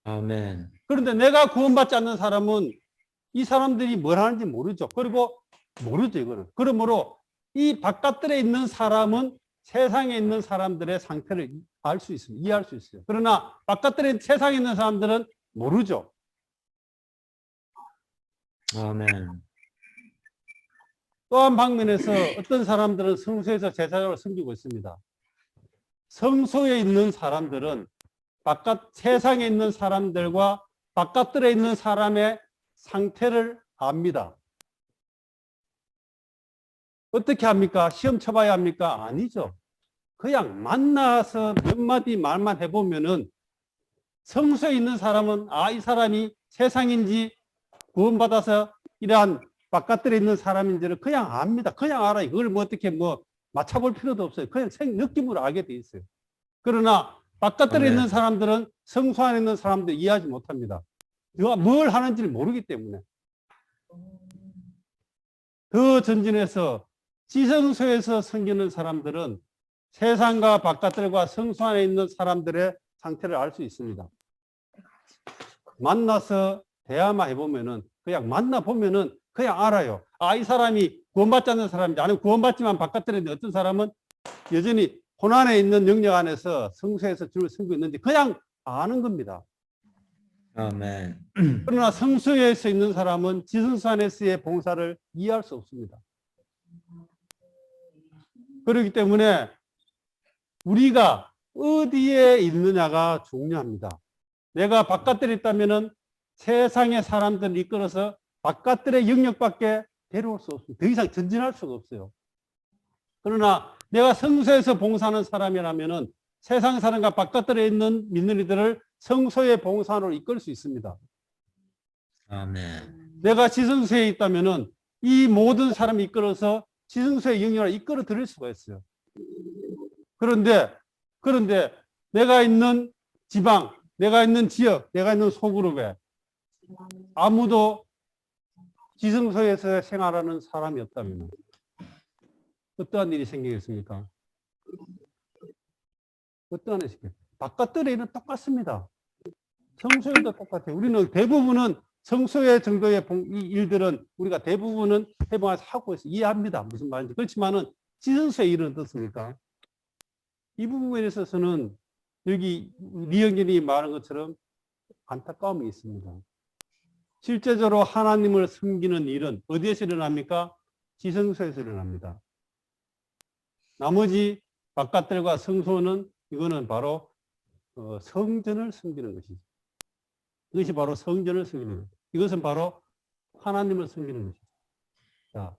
아멘. 그런데 내가 구원받지 않는 사람은 이 사람들이 뭘 하는지 모르죠. 그리고 모르죠, 이거는. 그러므로 이 바깥들에 있는 사람은 세상에 있는 사람들의 상태를 알 수 있습니다. 이해할 수 있어요. 그러나 바깥들에 세상에 있는 사람들은 모르죠. 아멘. 또 한 방면에서 어떤 사람들은 성소에서 제사장을 섬기고 있습니다. 성소에 있는 사람들은 바깥 세상에 있는 사람들과 바깥들에 있는 사람의 상태를 압니다. 어떻게 합니까? 시험 쳐봐야 합니까? 아니죠. 그냥 만나서 몇 마디 말만 해보면은 성소에 있는 사람은 이 사람이 세상인지 구원받아서 이러한 바깥들에 있는 사람인지를 그냥 압니다. 그냥 알아요. 이걸 뭐 어떻게 맞춰볼 필요도 없어요. 그냥 느낌으로 알게 돼 있어요. 그러나 바깥들에 있는 사람들은 성소 안에 있는 사람들 이해하지 못합니다. 누가 뭘 하는지를 모르기 때문에. 더 전진해서 지성소에서 섬기는 사람들은 세상과 바깥들과 성소 안에 있는 사람들의 상태를 알 수 있습니다. 만나서 대화만 해보면은 그냥 만나보면은 그냥 알아요. 아, 이 사람이 구원받지 않는 사람인지, 아니면 구원받지만 바깥에 있는 어떤 사람은 여전히 고난에 있는 영역 안에서 성소에서 주를 섬기고 있는지 그냥 아는 겁니다. 아멘. 그러나 성소에서 있는 사람은 지성소 안에서의 봉사를 이해할 수 없습니다. 그렇기 때문에 우리가 어디에 있느냐가 중요합니다. 내가 바깥에 있다면은 세상의 사람들을 이끌어서 바깥들의 영역밖에 데려올 수 없습니다. 더 이상 전진할 수가 없어요. 그러나 내가 성소에서 봉사하는 사람이라면은 세상 사람과 바깥들에 있는 믿는 이들을 성소의 봉사로 이끌 수 있습니다. 아멘. 내가 지성소에 있다면은 이 모든 사람이 이끌어서 지성소의 영역을 이끌어 드릴 수가 있어요. 그런데 내가 있는 지방, 내가 있는 지역, 내가 있는 소그룹에 아무도 지성소에서 생활하는 사람이 없다면 어떠한 일이 생기겠습니까? 어떠한 일이 생기겠습니까? 바깥들의 일은 똑같습니다. 성소에도 똑같아요. 우리는 대부분은 성소의 정도의 이 일들은 우리가 대부분은 해방해서 하고 있어요. 이해합니다. 무슨 말인지. 그렇지만은 지성소의 일은 어떻습니까? 이 부분에 있어서는 여기 리영진이 말한 것처럼 안타까움이 있습니다. 실제적으로 하나님을 섬기는 일은 어디에서 일어납니까? 지성소에서 일어납니다. 나머지 바깥들과 성소는 이거는 바로 성전을 섬기는 것이죠. 이것이 바로 성전을 섬기는 것. 이것은 바로 하나님을 섬기는 것이죠. 자,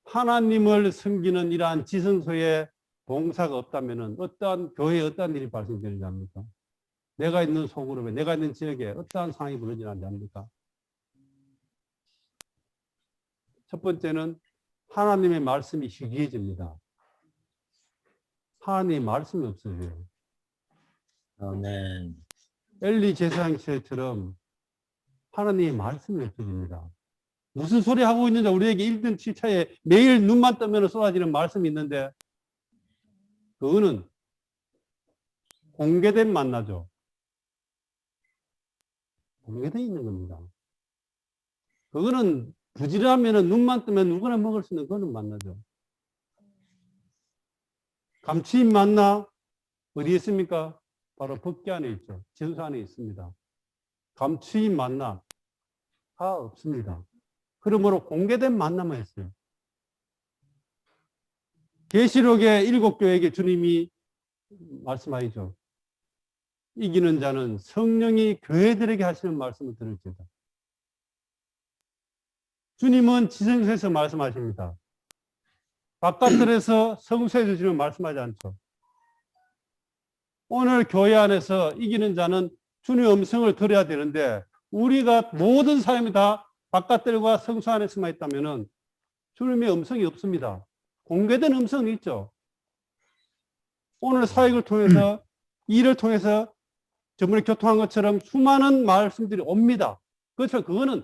하나님을 섬기는 이러한 지성소의 봉사가 없다면 어떠한 교회에 어떠한 일이 발생되는지 압니까? 내가 있는 소그룹에, 내가 있는 지역에 어떠한 상황이 벌어지는지 압니까? 첫 번째는 하나님의 말씀이 희귀해집니다. 하나님의 말씀이 없어져요. 아멘. 엘리 제사장처럼 하나님의 말씀이 없어집니다. 무슨 소리 하고 있는지 우리에게 1등 7차에 매일 눈만 뜨면 쏟아지는 말씀이 있는데 그거는 공개된 만나죠. 공개되어 있는 겁니다. 그거는 부지런하면 눈만 뜨면 누구나 먹을 수 있는 그거는 만나죠. 감추인 만나 어디에 있습니까? 바로 법궤 안에 있죠. 지성소 안에 있습니다. 감추인 만나 다 없습니다. 그러므로 공개된 만나만 있어요. 계시록의 7교회에게 주님이 말씀하시죠. 이기는 자는 성령이 교회들에게 하시는 말씀을 들을지다. 주님은 지성소에서 말씀하십니다. 바깥들에서 성소에서 주님 말씀하지 않죠. 오늘 교회 안에서 이기는 자는 주님의 음성을 들어야 되는데 우리가 모든 사람이 다 바깥들과 성소 안에서만 있다면 주님의 음성이 없습니다. 공개된 음성이 있죠. 오늘 사역을 통해서 일을 통해서 저번에 교통한 것처럼 수많은 말씀들이 옵니다. 그렇죠. 그거는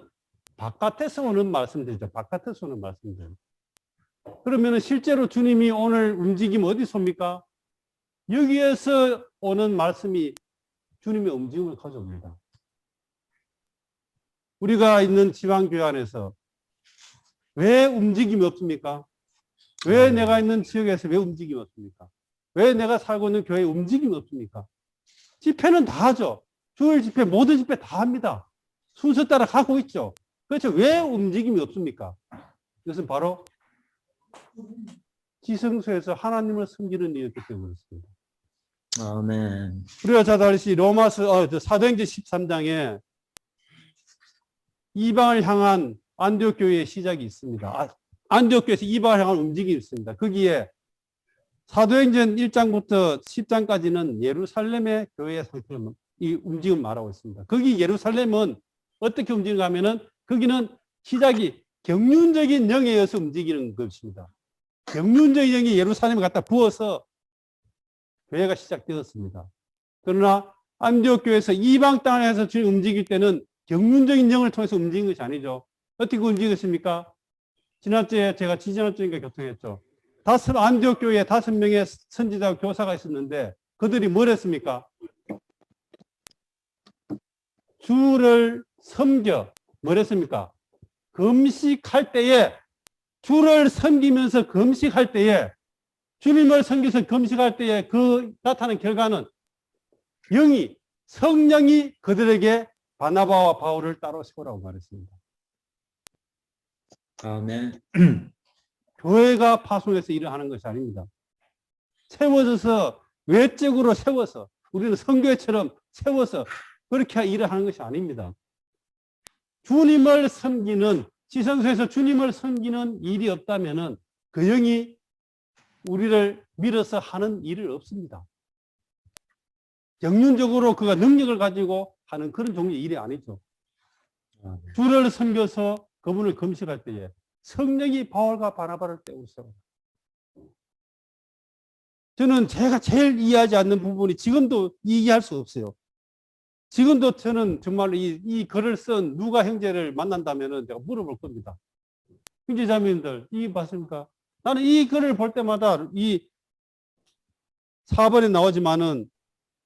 바깥에서 오는 말씀들이죠. 바깥에서 오는 말씀들. 그러면 실제로 주님이 오늘 움직임 어디서 옵니까? 여기에서 오는 말씀이 주님의 움직임을 가져옵니다. 우리가 있는 지방교회 안에서 왜 움직임이 없습니까? 왜 내가 있는 지역에서 왜 움직임이 없습니까? 왜 내가 살고 있는 교회에 움직임이 없습니까? 집회는 다 하죠. 주일 집회, 모든 집회 다 합니다. 순서 따라 가고 있죠. 그렇죠. 왜 움직임이 없습니까? 이것은 바로 지성소에서 하나님을 섬기는 일이었기 때문에 그렇습니다. 아멘. 우리가 잘 알듯이 사도행전 13장에 이방을 향한 안디옥 교회의 시작이 있습니다. 안디옥 교회에서 이방을 향한 움직임이 있습니다. 거기에 사도행전 1장부터 10장까지는 예루살렘의 교회의 상태를 이 움직임을 말하고 있습니다. 거기 예루살렘은 어떻게 움직이는가 하면은 거기는 시작이 경륜적인 영에 의해서 움직이는 것입니다. 경륜적인 영이 예루살렘에 갖다 부어서 교회가 시작되었습니다. 그러나 안디옥 교회에서 이방 땅에서 주님 움직일 때는 경륜적인 영을 통해서 움직인 것이 아니죠. 어떻게 움직였습니까? 지난주에 제가 지지난주인가 교통했죠. 안디옥 교회에 5명의 선지자 교사가 있었는데 그들이 뭘 했습니까? 주를 섬겨 뭐랬습니까? 금식할 때에 주를 섬기면서 금식할 때에 주님을 섬겨서 금식할 때에 그 나타난 결과는 영이 성령이 그들에게 바나바와 바울을 따로 세우라고 말했습니다. 아멘. 교회가 파송해서 일을 하는 것이 아닙니다. 세워져서 외적으로 세워서 우리는 성교회처럼 세워서 그렇게 일을 하는 것이 아닙니다. 주님을 섬기는 지성소에서 주님을 섬기는 일이 없다면은 그 영이 우리를 밀어서 하는 일은 없습니다. 영륜적으로 그가 능력을 가지고 하는 그런 종류의 일이 아니죠. 주를 섬겨서 그분을 금식할 때에 성령이 바울과 바나바를 떼우세요. 저는 제가 제일 이해하지 않는 부분이 지금도 이해할 수 없어요. 지금도 저는 정말로 이 글을 쓴 누가 형제를 만난다면 제가 물어볼 겁니다. 형제자매님들, 이 봤습니까? 나는 이 글을 볼 때마다 이 4번에 나오지만은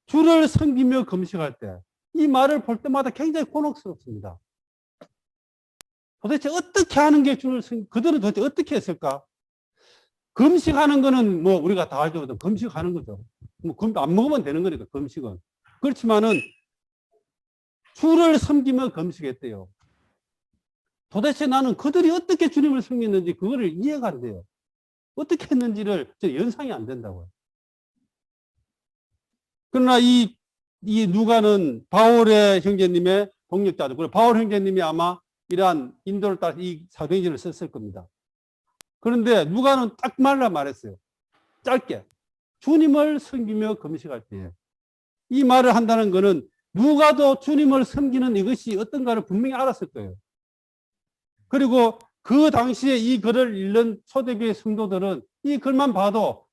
주를 섬기며 금식할 때 이 말을 볼 때마다 굉장히 곤혹스럽습니다. 도대체 어떻게 하는 게 주를 그들은 도대체 어떻게 했을까? 금식하는 거는 뭐 우리가 다 알죠. 금식하는 거죠. 뭐 안 먹으면 되는 거니까 금식은. 그렇지만은 주를 섬기며 금식했대요. 도대체 나는 그들이 어떻게 주님을 섬겼는지 그거를 이해가 안 돼요. 어떻게 했는지를 연상이 안 된다고요. 그러나 이 누가는 바울의 형제님의 동력자죠. 그리고 바울 형제님이 아마 이러한 인도를 따라 이 사도행전을 썼을 겁니다. 그런데 누가는 딱 말했어요. 짧게. 주님을 섬기며 금식할 때. 이 말을 한다는 것은 누가도 주님을 섬기는 이것이 어떤가를 분명히 알았을 거예요. 그리고 그 당시에 이 글을 읽는 초대교회 성도들은 이 글만 봐도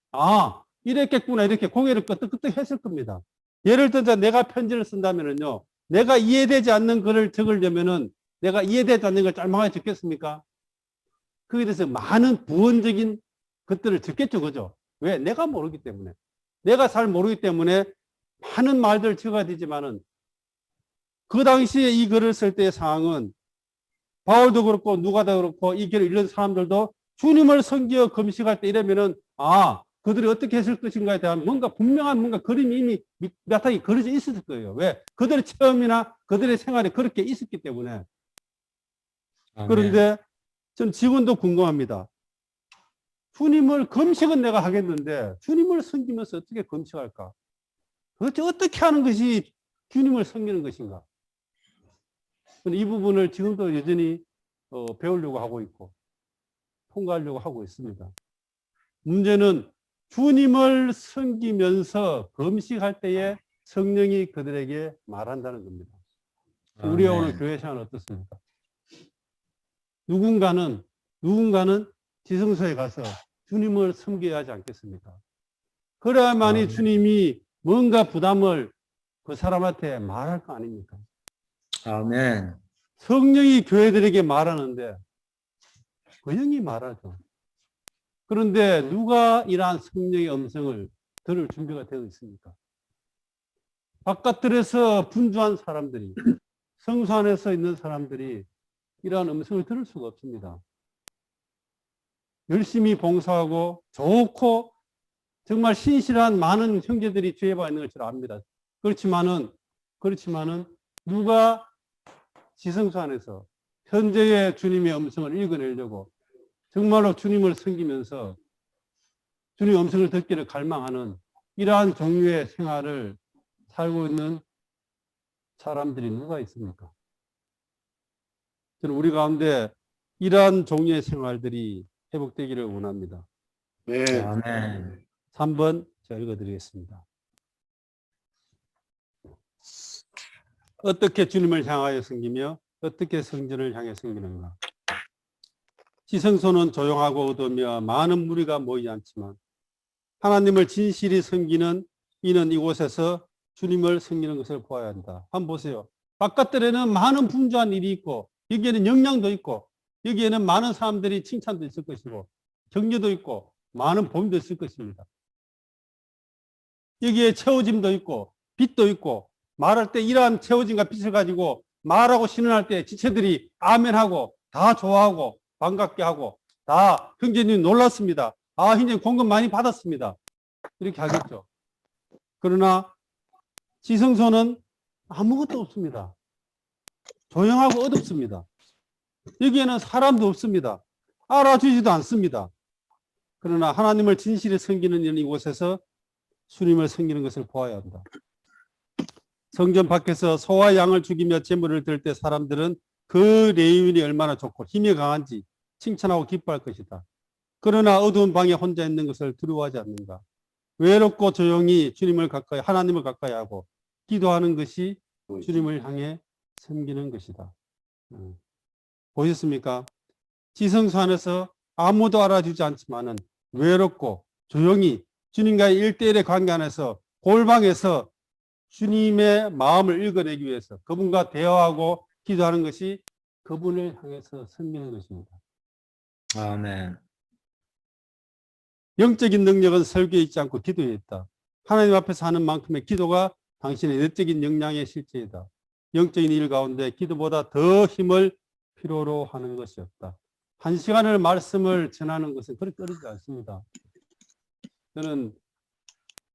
이랬겠구나 이렇게 고개를 끄덕끄덕 했을 겁니다. 예를 들어 내가 편지를 쓴다면은요, 내가 이해되지 않는 글을 적으려면은 내가 이해되지 않는 걸 짤막하게 적겠습니까? 그에 대해서 많은 부언적인 것들을 적겠죠, 그죠? 왜? 내가 모르기 때문에. 내가 잘 모르기 때문에 많은 말들을 적어야 되지만은 그 당시에 이 글을 쓸 때의 상황은 바울도 그렇고 누가도 그렇고 이 글을 읽는 사람들도 주님을 섬겨 금식할 때 이러면은 그들이 어떻게 했을 것인가에 대한 뭔가 분명한 그림이 이미 바탕이 그려져 있었을 거예요. 왜? 그들의 체험이나 그들의 생활이 그렇게 있었기 때문에. 그런데 전 지금도 궁금합니다. 주님을 금식은 내가 하겠는데 주님을 섬기면서 어떻게 금식할까? 도대체 어떻게 하는 것이 주님을 섬기는 것인가? 이 부분을 지금도 여전히 배우려고 하고 있고 통과하려고 하고 있습니다. 문제는 주님을 섬기면서 금식할 때에 성령이 그들에게 말한다는 겁니다. 우리가 오늘 교회 생활은 어떻습니까? 누군가는 지성소에 가서 주님을 섬겨야 하지 않겠습니까? 그래야만이 주님이 뭔가 부담을 그 사람한테 말할 거 아닙니까? 아멘. 성령이 교회들에게 말하는데 그 영이 말하죠. 그런데 누가 이러한 성령의 음성을 들을 준비가 되어 있습니까? 바깥들에서 분주한 사람들이, 성소 안에서 있는 사람들이 이러한 음성을 들을 수가 없습니다. 열심히 봉사하고 좋고 정말 신실한 많은 형제들이 죄에 있는 것을 압니다. 그렇지만은 누가 지성소 안에서 현재의 주님의 음성을 읽어내려고 정말로 주님을 섬기면서 주님의 음성을 듣기를 갈망하는 이러한 종류의 생활을 살고 있는 사람들이 누가 있습니까? 저는 우리 가운데 이러한 종류의 생활들이 회복되기를 원합니다. 네. 아멘. 3번 제가 읽어드리겠습니다. 어떻게 주님을 향하여 섬기며 어떻게 성전을 향해 섬기는가? 지성소는 조용하고 어두우며 많은 무리가 모이지 않지만 하나님을 진실히 섬기는 이는 이곳에서 주님을 섬기는 것을 보아야 한다. 한번 보세요. 바깥들에는 많은 분주한 일이 있고 여기에는 영향도 있고 여기에는 많은 사람들이 칭찬도 있을 것이고 격려도 있고 많은 복음도 있을 것입니다. 여기에 채워짐도 있고 빛도 있고 말할 때 이러한 채워진과 빛을 가지고 말하고 신원할 때 지체들이 아멘하고 다 좋아하고 반갑게 하고 다 형제님 놀랐습니다. 아, 형제님 공급 많이 받았습니다. 이렇게 하겠죠. 그러나 지성소는 아무것도 없습니다. 조용하고 어둡습니다. 여기에는 사람도 없습니다. 알아주지도 않습니다. 그러나 하나님을 진실히 섬기는 이곳에서 주님을 섬기는 것을 보아야 한다. 성전 밖에서 소와 양을 죽이며 제물을 드릴 때 사람들은 그 레위인이 얼마나 좋고 힘이 강한지 칭찬하고 기뻐할 것이다. 그러나 어두운 방에 혼자 있는 것을 두려워하지 않는가. 외롭고 조용히 하나님을 가까이 하고 기도하는 것이 주님을 향해 섬기는 것이다. 보셨습니까? 지성소 안에서 아무도 알아주지 않지만은 외롭고 조용히 주님과의 1대1의 관계 안에서 골방에서 주님의 마음을 읽어내기 위해서 그분과 대화하고 기도하는 것이 그분을 향해서 섬기는 것입니다. 아멘. 영적인 능력은 설교에 있지 않고 기도에 있다. 하나님 앞에서 하는 만큼의 기도가 당신의 내적인 역량의 실제이다. 영적인 일 가운데 기도보다 더 힘을 필요로 하는 것이 없다. 1시간을 말씀을 전하는 것은 그렇게 어렵지 않습니다. 저는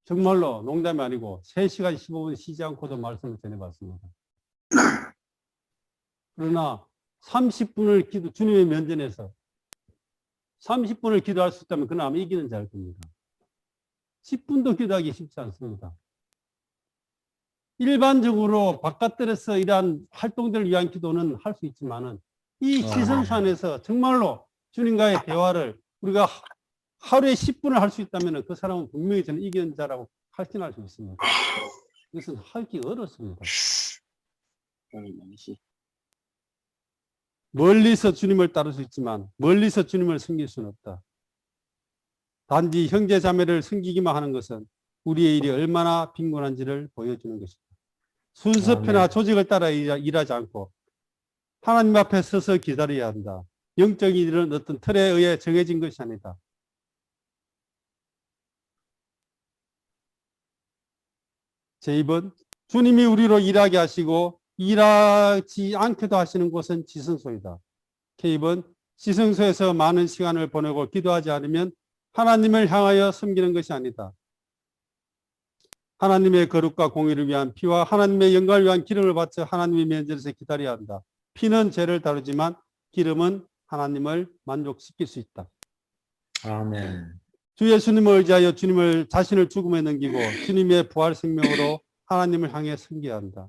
정말로 농담이 아니고 3시간 15분 쉬지 않고도 말씀을 전해봤습니다. 그러나 30분을 주님의 면전에서 30분을 기도할 수 있다면 그는 아마 이기는 자일 겁니다. 10분도 기도하기 쉽지 않습니다. 일반적으로 바깥들에서 이러한 활동들을 위한 기도는 할 수 있지만은 이 지성소 안에서 정말로 주님과의 대화를 우리가 하루에 10분을 할 수 있다면 그 사람은 분명히 저는 이기는 자라고 확신할 수 있습니다. 이것은 하기 어렵습니다. 멀리서 주님을 따를 수 있지만 멀리서 주님을 섬길 수는 없다. 단지 형제 자매를 섬기기만 하는 것은 우리의 일이 얼마나 빈곤한지를 보여주는 것입니다. 순서표나 조직을 따라 일하지 않고 하나님 앞에 서서 기다려야 한다. 영적인 일은 어떤 틀에 의해 정해진 것이 아니다. 제2번, 주님이 우리로 일하게 하시고 일하지 않게도 하시는 곳은 지성소이다. K번, 지성소에서 많은 시간을 보내고 기도하지 않으면 하나님을 향하여 섬기는 것이 아니다. 하나님의 거룩과 공의를 위한 피와 하나님의 영광을 위한 기름을 바쳐 하나님의 면전에서 기다려야 한다. 피는 죄를 다루지만 기름은 하나님을 만족시킬 수 있다. 아멘. 주 예수님을 의지하여 자신을 죽음에 넘기고 주님의 부활 생명으로 하나님을 향해 섬겨야 한다.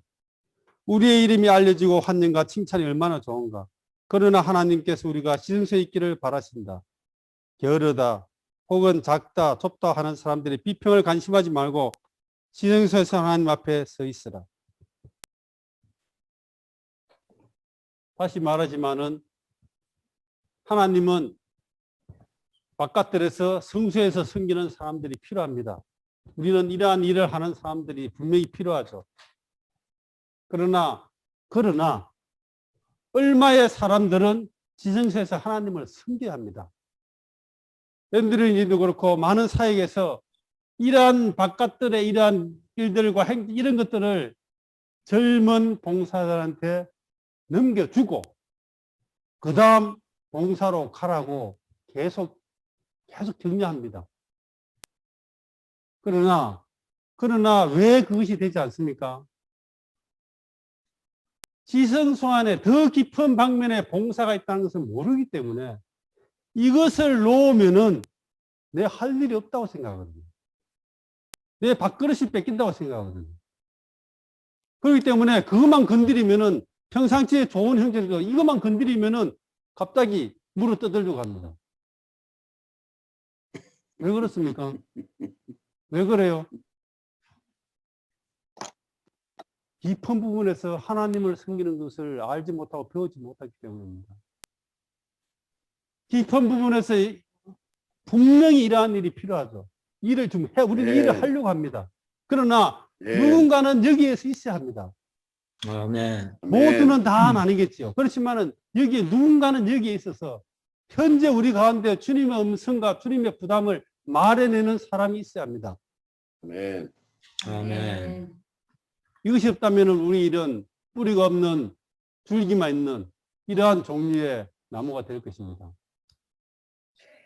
우리의 이름이 알려지고 환영과 칭찬이 얼마나 좋은가. 그러나 하나님께서 우리가 지성소에 있기를 바라신다. 게으르다 혹은 작다 좁다 하는 사람들의 비평을 관심하지 말고 지성소에서 하나님 앞에 서 있으라. 다시 말하지만은 하나님은 바깥들에서 성소에서 섬기는 사람들이 필요합니다. 우리는 이러한 일을 하는 사람들이 분명히 필요하죠. 그러나 얼마의 사람들은 지성소에서 하나님을 섬겨야 합니다. 랜드리니도 그렇고 많은 사역에서 이러한 바깥들의 이러한 일들과 이런 것들을 젊은 봉사자들한테 넘겨주고 그 다음 봉사로 가라고 계속 격려합니다. 그러나 왜 그것이 되지 않습니까? 지성소 안에 더 깊은 방면에 봉사가 있다는 것을 모르기 때문에 이것을 놓으면은 내 할 일이 없다고 생각하거든요. 내 밥그릇이 뺏긴다고 생각하거든요. 그렇기 때문에 그것만 건드리면은 평상시에 좋은 형제들도 이것만 건드리면은 갑자기 물어 떠들려고 합니다. 왜 그렇습니까? 왜 그래요? 깊은 부분에서 하나님을 섬기는 것을 알지 못하고 배우지 못하기 때문입니다. 깊은 부분에서 분명히 이러한 일이 필요하죠. 우리는 일을 하려고 합니다. 그러나 누군가는 여기에서 있어야 합니다. 아멘. 모두는 다는 아니겠죠. 그렇지만은 누군가는 여기에 있어서 현재 우리 가운데 주님의 음성과 주님의 부담을 말해내는 사람이 있어야 합니다. 아멘. 아멘. 이것이 없다면 우리 일은 뿌리가 없는 줄기만 있는 이러한 종류의 나무가 될 것입니다.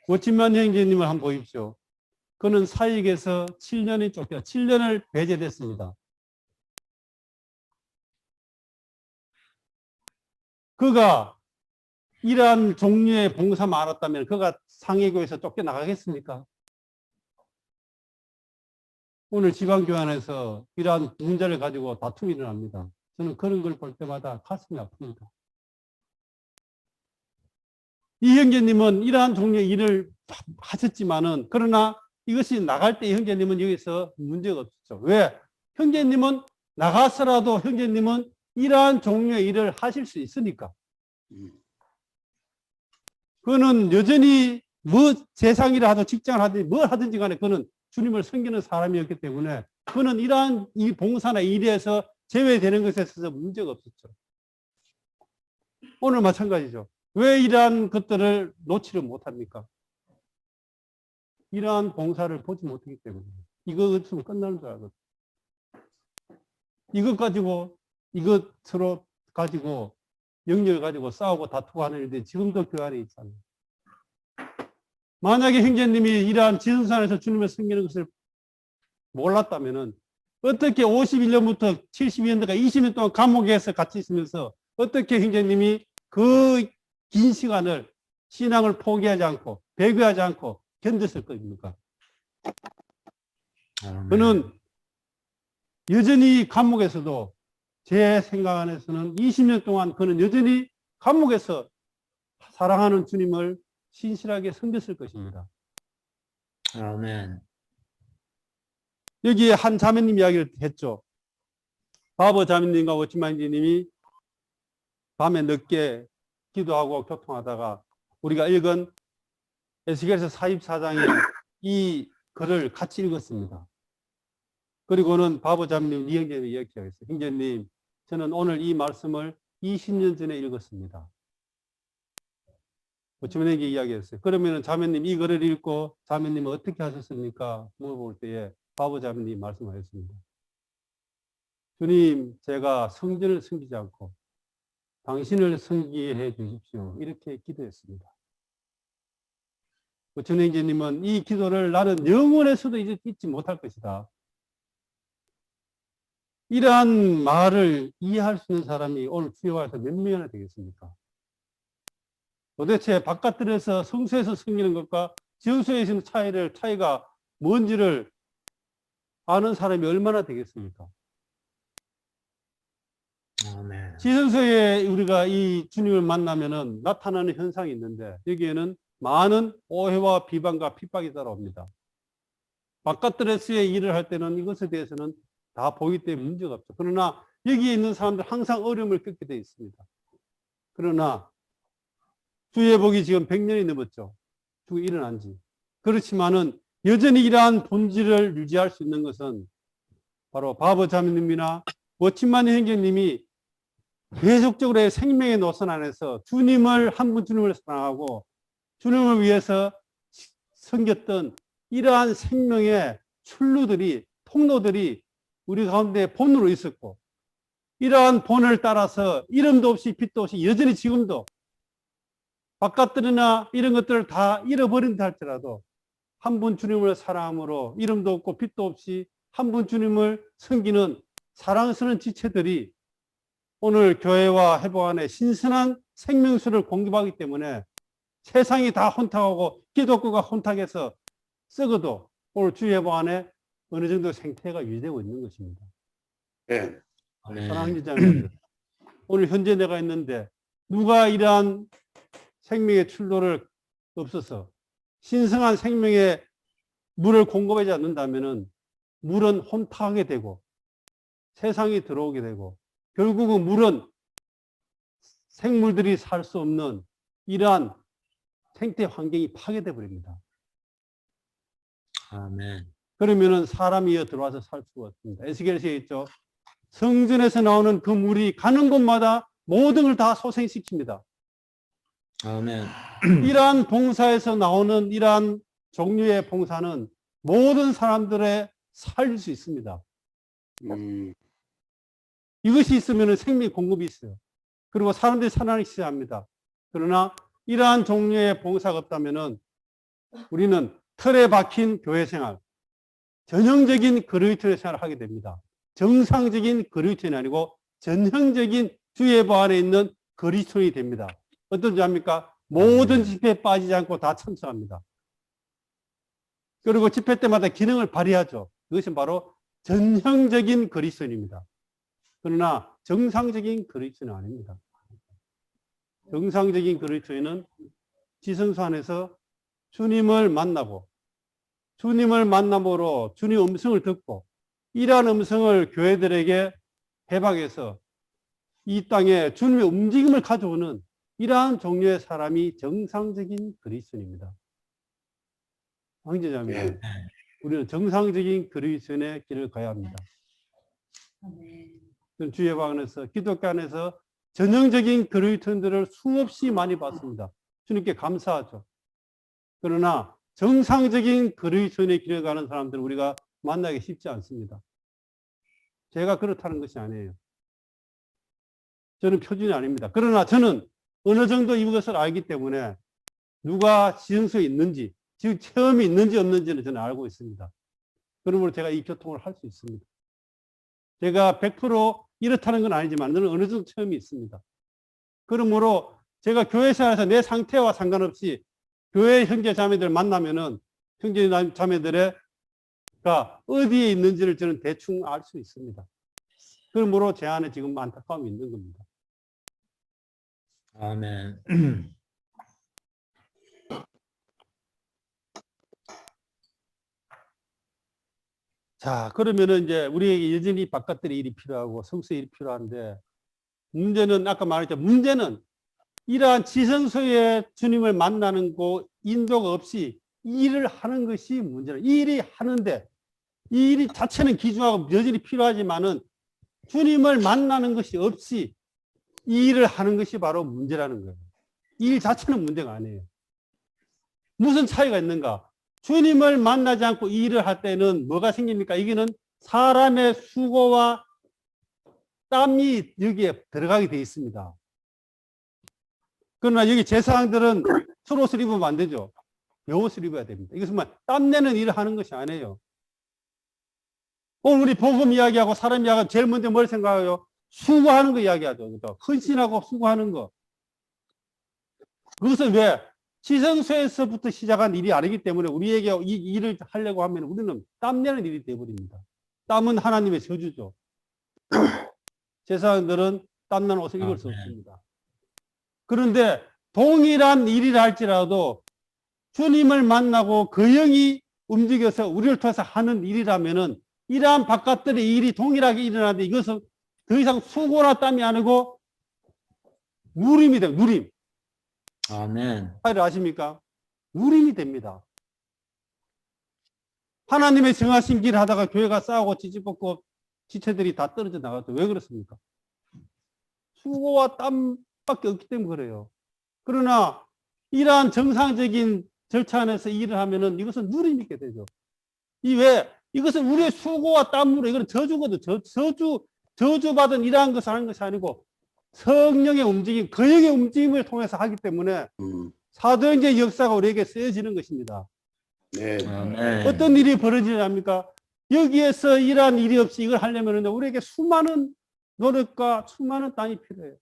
워치만 형제님을 한번 보십시오. 그는 사익에서 7년을 배제됐습니다. 그가 이러한 종류의 봉사만 알았다면 그가 상해교에서 쫓겨나가겠습니까? 오늘 지방교환에서 이러한 문제를 가지고 다툼이 일어납니다. 저는 그런 걸 볼 때마다 가슴이 아픕니다. 이 형제님은 이러한 종류의 일을 하셨지만은, 그러나 이것이 나갈 때 형제님은 여기서 문제가 없었죠. 왜? 형제님은 나가서라도 형제님은 이러한 종류의 일을 하실 수 있으니까. 그는 여전히 뭐 세상이라 하든 직장을 하든 뭘 하든지 간에 그는 주님을 섬기는 사람이었기 때문에 그는 이러한 이 봉사나 일에서 제외되는 것에 있어서 문제가 없었죠. 오늘 마찬가지죠. 왜 이러한 것들을 놓지를 못합니까? 이러한 봉사를 보지 못하기 때문에. 이거 없으면 끝나는 줄 알거든요. 이것으로 가지고 영역을 가지고 싸우고 다투고 하는 일들이 지금도 그 안에 있잖아요. 만약에 형제님이 이러한 지성산에서 주님을 섬기는 것을 몰랐다면은 어떻게 51년부터 72년까지 20년 동안 감옥에서 같이 있으면서 어떻게 형제님이 그 긴 시간을 신앙을 포기하지 않고 배교하지 않고 견뎠을 겁니까? 그는 여전히 감옥에서도 제 생각 안에서는 20년 동안 그는 여전히 감옥에서 사랑하는 주님을 신실하게 섬겼을 것입니다. 아멘. 여기에 한 자매님 이야기를 했죠. 바버 자매님과 워치만님이 밤에 늦게 기도하고 교통하다가 우리가 읽은 에스겔서 44장에 이 글을 같이 읽었습니다. 그리고는 바버 자매님, 이 형제님이 이야기했어요. 형제님, 저는 오늘 이 말씀을 20년 전에 읽었습니다. 워치만에게 이야기했어요. 그러면 자매님 이 글을 읽고 자매님은 어떻게 하셨습니까? 물어볼 때에 바버 자매님이 말씀하셨습니다. 주님, 제가 성전을 섬기지 않고 당신을 섬기게 해 주십시오. 이렇게 기도했습니다. 전행제님은 이 기도를 나는 영원에서도 잊지 못할 것이다. 이러한 말을 이해할 수 있는 사람이 오늘 주여와서 몇 명이나 되겠습니까? 도대체 바깥들에서 성소에서 섬기는 것과 지성소에 있는 차이가 뭔지를 아는 사람이 얼마나 되겠습니까? 아멘. 지성소에 우리가 이 주님을 만나면은 나타나는 현상이 있는데 여기에는 많은 오해와 비방과 핍박이 따라옵니다. 바깥드레스의 일을 할 때는 이것에 대해서는 다 보기 때문에 문제가 없죠. 그러나 여기에 있는 사람들 항상 어려움을 겪게 되어 있습니다. 그러나 주의 복이 지금 100년이 넘었죠. 주가 일어난 지. 그렇지만은 여전히 이러한 본질을 유지할 수 있는 것은 바로 바버 자매님이나 워치만 형제님이 계속적으로 생명의 노선 안에서 주님을 한 분 주님을 사랑하고 주님을 위해서 섬겼던 이러한 생명의 출루들이 통로들이 우리 가운데 본으로 있었고 이러한 본을 따라서 이름도 없이 빛도 없이 여전히 지금도 바깥들이나 이런 것들을 다 잃어버린다 할지라도 한 분 주님을 사랑함으로 이름도 없고 빛도 없이 한 분 주님을 섬기는 사랑스러운 지체들이 오늘 교회와 해보 안에 신선한 생명수를 공급하기 때문에 세상이 다 혼탁하고 기독교가 혼탁해서 썩어도 오늘 주의 해보 안에 어느 정도 생태가 유지되고 있는 것입니다. 네. 사랑하는 기자님, 오늘 현재 내가 있는데 누가 이러한 생명의 출로를 없어서 신성한 생명의 물을 공급하지 않는다면 물은 혼탁하게 되고 세상이 들어오게 되고 결국은 물은 생물들이 살 수 없는 이러한 생태 환경이 파괴돼 버립니다. 아멘. 그러면은 사람이 들어와서 살 수가 없습니다. 에스겔서에 있죠. 성전에서 나오는 그 물이 가는 곳마다 모든 걸 다 소생시킵니다. 아멘. 이러한 봉사에서 나오는 이러한 종류의 봉사는 모든 사람들의 살릴 수 있습니다. 이것이 있으면 생명 공급이 있어요. 그리고 사람들이 살아나기 시작합니다. 그러나 이러한 종류의 봉사가 없다면은 우리는 틀에 박힌 교회 생활, 전형적인 그리스도인의 생활을 하게 됩니다. 정상적인 그리스도인이 아니고 전형적인 주예보 안에 있는 그리스도인이 됩니다. 어떤지 압니까? 모든 집회에 빠지지 않고 다 참석합니다. 그리고 집회 때마다 기능을 발휘하죠. 그것이 바로 전형적인 그리스도인입니다. 그러나 정상적인 그리스도인은 아닙니다. 정상적인 그리스도인은 지성소 안에서 주님을 만나고 주님을 만남으로 주님 음성을 듣고 이러한 음성을 교회들에게 해박해서 이 땅에 주님의 움직임을 가져오는 이러한 종류의 사람이 정상적인 그리스도인입니다. 형제자매, 네. 우리는 정상적인 그리스도인의 길을 가야 합니다. 주의 방안에서 기독교 안에서 전형적인 그리스도인들을 수없이 많이 봤습니다. 주님께 감사하죠. 그러나 정상적인 그리스도인의 길을 가는 사람들을 우리가 만나기 쉽지 않습니다. 제가 그렇다는 것이 아니에요. 저는 표준이 아닙니다. 그러나 저는 어느 정도 이것을 알기 때문에 누가 지성소에 있는지, 즉 체험이 있는지 없는지는 저는 알고 있습니다. 그러므로 제가 이 교통을 할 수 있습니다. 제가 100% 이렇다는 건 아니지만 저는 어느 정도 체험이 있습니다. 그러므로 제가 교회 생활에서 내 상태와 상관없이 교회 형제 자매들 만나면은 형제 자매들의 어디에 있는지를 저는 대충 알 수 있습니다. 그러므로 제 안에 지금 안타까움이 있는 겁니다. 아멘. 자, 그러면은 이제 우리에게 여전히 바깥들의 일이 필요하고 성수의 일이 필요한데 문제는 아까 말했죠. 문제는 이러한 지성소에 주님을 만나는 곳 인도가 없이 일을 하는 것이 문제라. 이 일이 하는데 이 일이 자체는 귀중하고 여전히 필요하지만은 주님을 만나는 것이 없이 이 일을 하는 것이 바로 문제라는 거예요. 이 일 자체는 문제가 아니에요. 무슨 차이가 있는가? 주님을 만나지 않고 이 일을 할 때는 뭐가 생깁니까? 이게는 사람의 수고와 땀이 여기에 들어가게 되어 있습니다. 그러나 여기 제사장들은 겉옷을 입으면 안 되죠. 여옷을 입어야 됩니다. 이것은 땀내는 일을 하는 것이 아니에요. 오늘 우리 복음 이야기하고 사람 이야기하고 제일 먼저 뭘 생각해요? 수고하는 거 이야기하죠. 그러니까 헌신하고 수고하는 거. 그것은 왜? 지성소에서부터 시작한 일이 아니기 때문에 우리에게 이 일을 하려고 하면 우리는 땀내는 일이 되어버립니다. 땀은 하나님의 저주죠. 제사장들은 땀나는 옷을 입을 수 없습니다. 그런데 동일한 일이라 할지라도 주님을 만나고 그 영이 움직여서 우리를 통해서 하는 일이라면은 이러한 바깥들의 일이 동일하게 일어나는데 이것은 더 이상 수고나 땀이 아니고 누림이 돼요. 누림. 아멘. 차이를 아십니까? 누림이 됩니다. 하나님의 정하신 길 하다가 교회가 싸우고 찌찌볶고 지체들이 다 떨어져 나갔죠. 왜 그렇습니까? 수고와 땀밖에 없기 때문에 그래요. 그러나 이러한 정상적인 절차 안에서 일을 하면은 이것은 누림이 있게 되죠. 이것은 우리의 수고와 땀으로 이거는 저주거든. 저주받은 이러한 것을 하는 것이 아니고 성령의 움직임, 그 영의 움직임을 통해서 하기 때문에 사도행전의 역사가 우리에게 쓰여지는 것입니다. 네. 아멘. 어떤 일이 벌어지랍니까? 여기에서 이러한 일이 없이 이걸 하려면 우리에게 수많은 노력과 수많은 땀이 필요해요.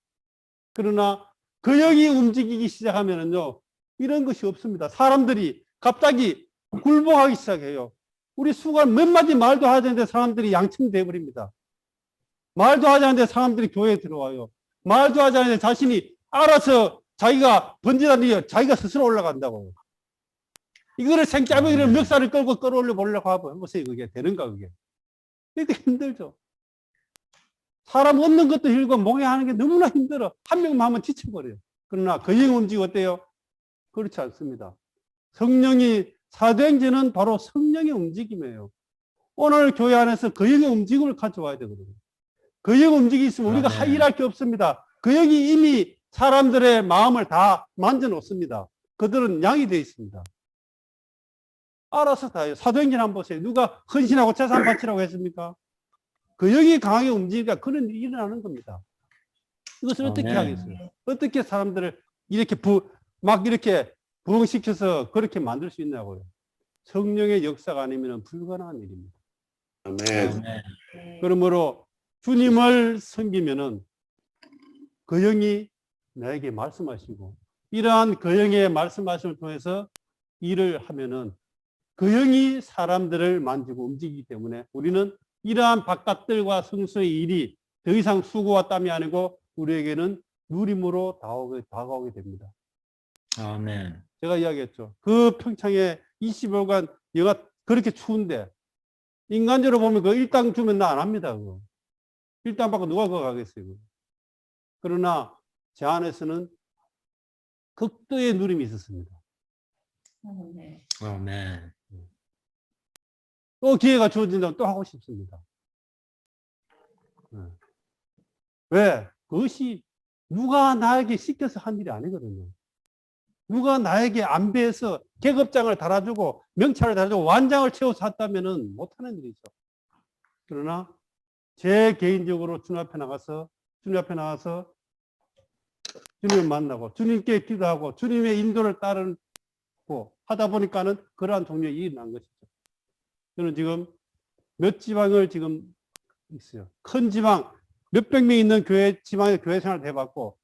그러나 그 영이 움직이기 시작하면은요, 이런 것이 없습니다. 사람들이 갑자기 굴복하기 시작해요. 우리 수가 몇 마디 말도 하지 않는데 사람들이 양침돼 버립니다. 말도 하지 않는데 사람들이 교회에 들어와요. 말도 하지 않는데 자신이 알아서 자기가 번지다는 일, 자기가 스스로 올라간다고요. 이거를 생짜배기를 멱살을 끌고 끌어올려 보려고 하고 보세요. 그게 되는가 그게. 이게 힘들죠. 사람 얻는 것도 힘들고 몽해하는 게 너무나 힘들어. 한 명만 하면 지쳐버려요. 그러나 그 영 움직임 어때요? 그렇지 않습니다. 성령이 사도행전은 바로 성령의 움직임이에요. 오늘 교회 안에서 그 영의 움직임을 가져와야 되거든요. 그 영 움직임이 있으면 우리가 일할 게 없습니다. 그 영이 이미 사람들의 마음을 다 만져놓습니다. 그들은 양이 되어 있습니다. 알아서 다 해요. 사도행전 한번 보세요. 누가 헌신하고 재산 바치라고 했습니까? 그 영이 강하게 움직이니까 그런 일이 일어나는 겁니다. 이것을 어떻게 아멘. 하겠어요? 어떻게 사람들을 이렇게 막 이렇게 부흥시켜서 그렇게 만들 수 있냐고요. 성령의 역사가 아니면 불가능한 일입니다. 아멘. 아멘. 그러므로 주님을 섬기면은 그 영이 나에게 말씀하시고 이러한 그 영의 말씀하심을 통해서 일을 하면은 그 영이 사람들을 만지고 움직이기 때문에 우리는 이러한 바깥들과 성수의 일이 더 이상 수고와 땀이 아니고 우리에게는 누림으로 다가오게 됩니다. 아멘. 제가 이야기했죠. 그 평창에 25일간 영하 그렇게 추운데 인간적으로 보면 그 일당 주면 나 안 합니다. 그거. 일당 받고 누가 그거 가겠어요. 그거. 그러나 제 안에서는 극도의 누림이 있었습니다. 아멘. 또 기회가 주어진다면 또 하고 싶습니다. 왜? 그것이 누가 나에게 시켜서 한 일이 아니거든요. 누가 나에게 안배해서 계급장을 달아주고 명찰을 달아주고 완장을 채워서 했다면 못하는 일이죠. 그러나 제 개인적으로 주님 앞에 나가서 주님을 만나고 주님께 기도하고 주님의 인도를 따르고 하다 보니까는 그러한 종류의 일이 난 것이죠. 저는 지금 몇 지방을 지금 있어요. 큰 지방 몇백 명 있는 지방의 교회 생활을 해봤고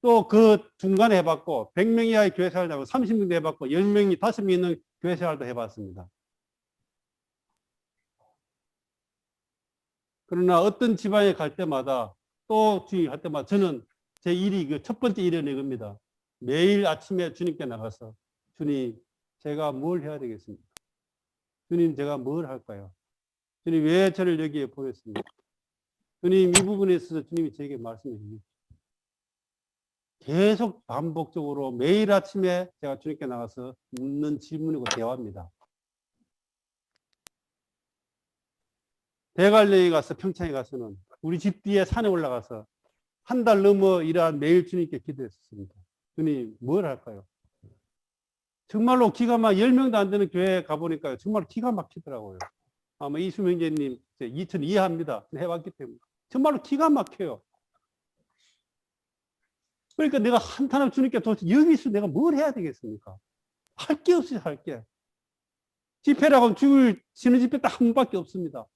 또 그 중간에 해봤고 100명 이하의 교회 생활도 해봤고 30명도 해봤고 10명이 5명 있는 교회 생활도 해봤습니다. 그러나 어떤 지방에 갈 때마다 또 주님 할 때마다 저는 제 일이 첫 번째 일은 이겁니다. 매일 아침에 주님께 나가서 주님 제가 뭘 해야 되겠습니까? 주님 제가 뭘 할까요? 주님 왜 저를 여기에 보냈습니까? 주님 이 부분에 있어서 주님이 저에게 말씀해 주십시오. 계속 반복적으로 매일 아침에 제가 주님께 나가서 묻는 질문이고 대화입니다. 대관령에 가서 평창에 가서는 우리 집 뒤에 산에 올라가서 한 달 넘어 이러한 매일 주님께 기도했습니다. 주님 뭘 할까요? 정말로 기가 막 10명도 안 되는 교회에 가보니까 정말 기가 막히더라고요. 아마 이수명재님 저는 이해합니다. 해봤기 때문에. 정말로 기가 막혀요. 그러니까 내가 한탄하면 주님께 도대체 여기서 내가 뭘 해야 되겠습니까? 할 게 없어요, 할 게. 집회라고 하면 주일 쉬는 집회 딱 한 번밖에 없습니다.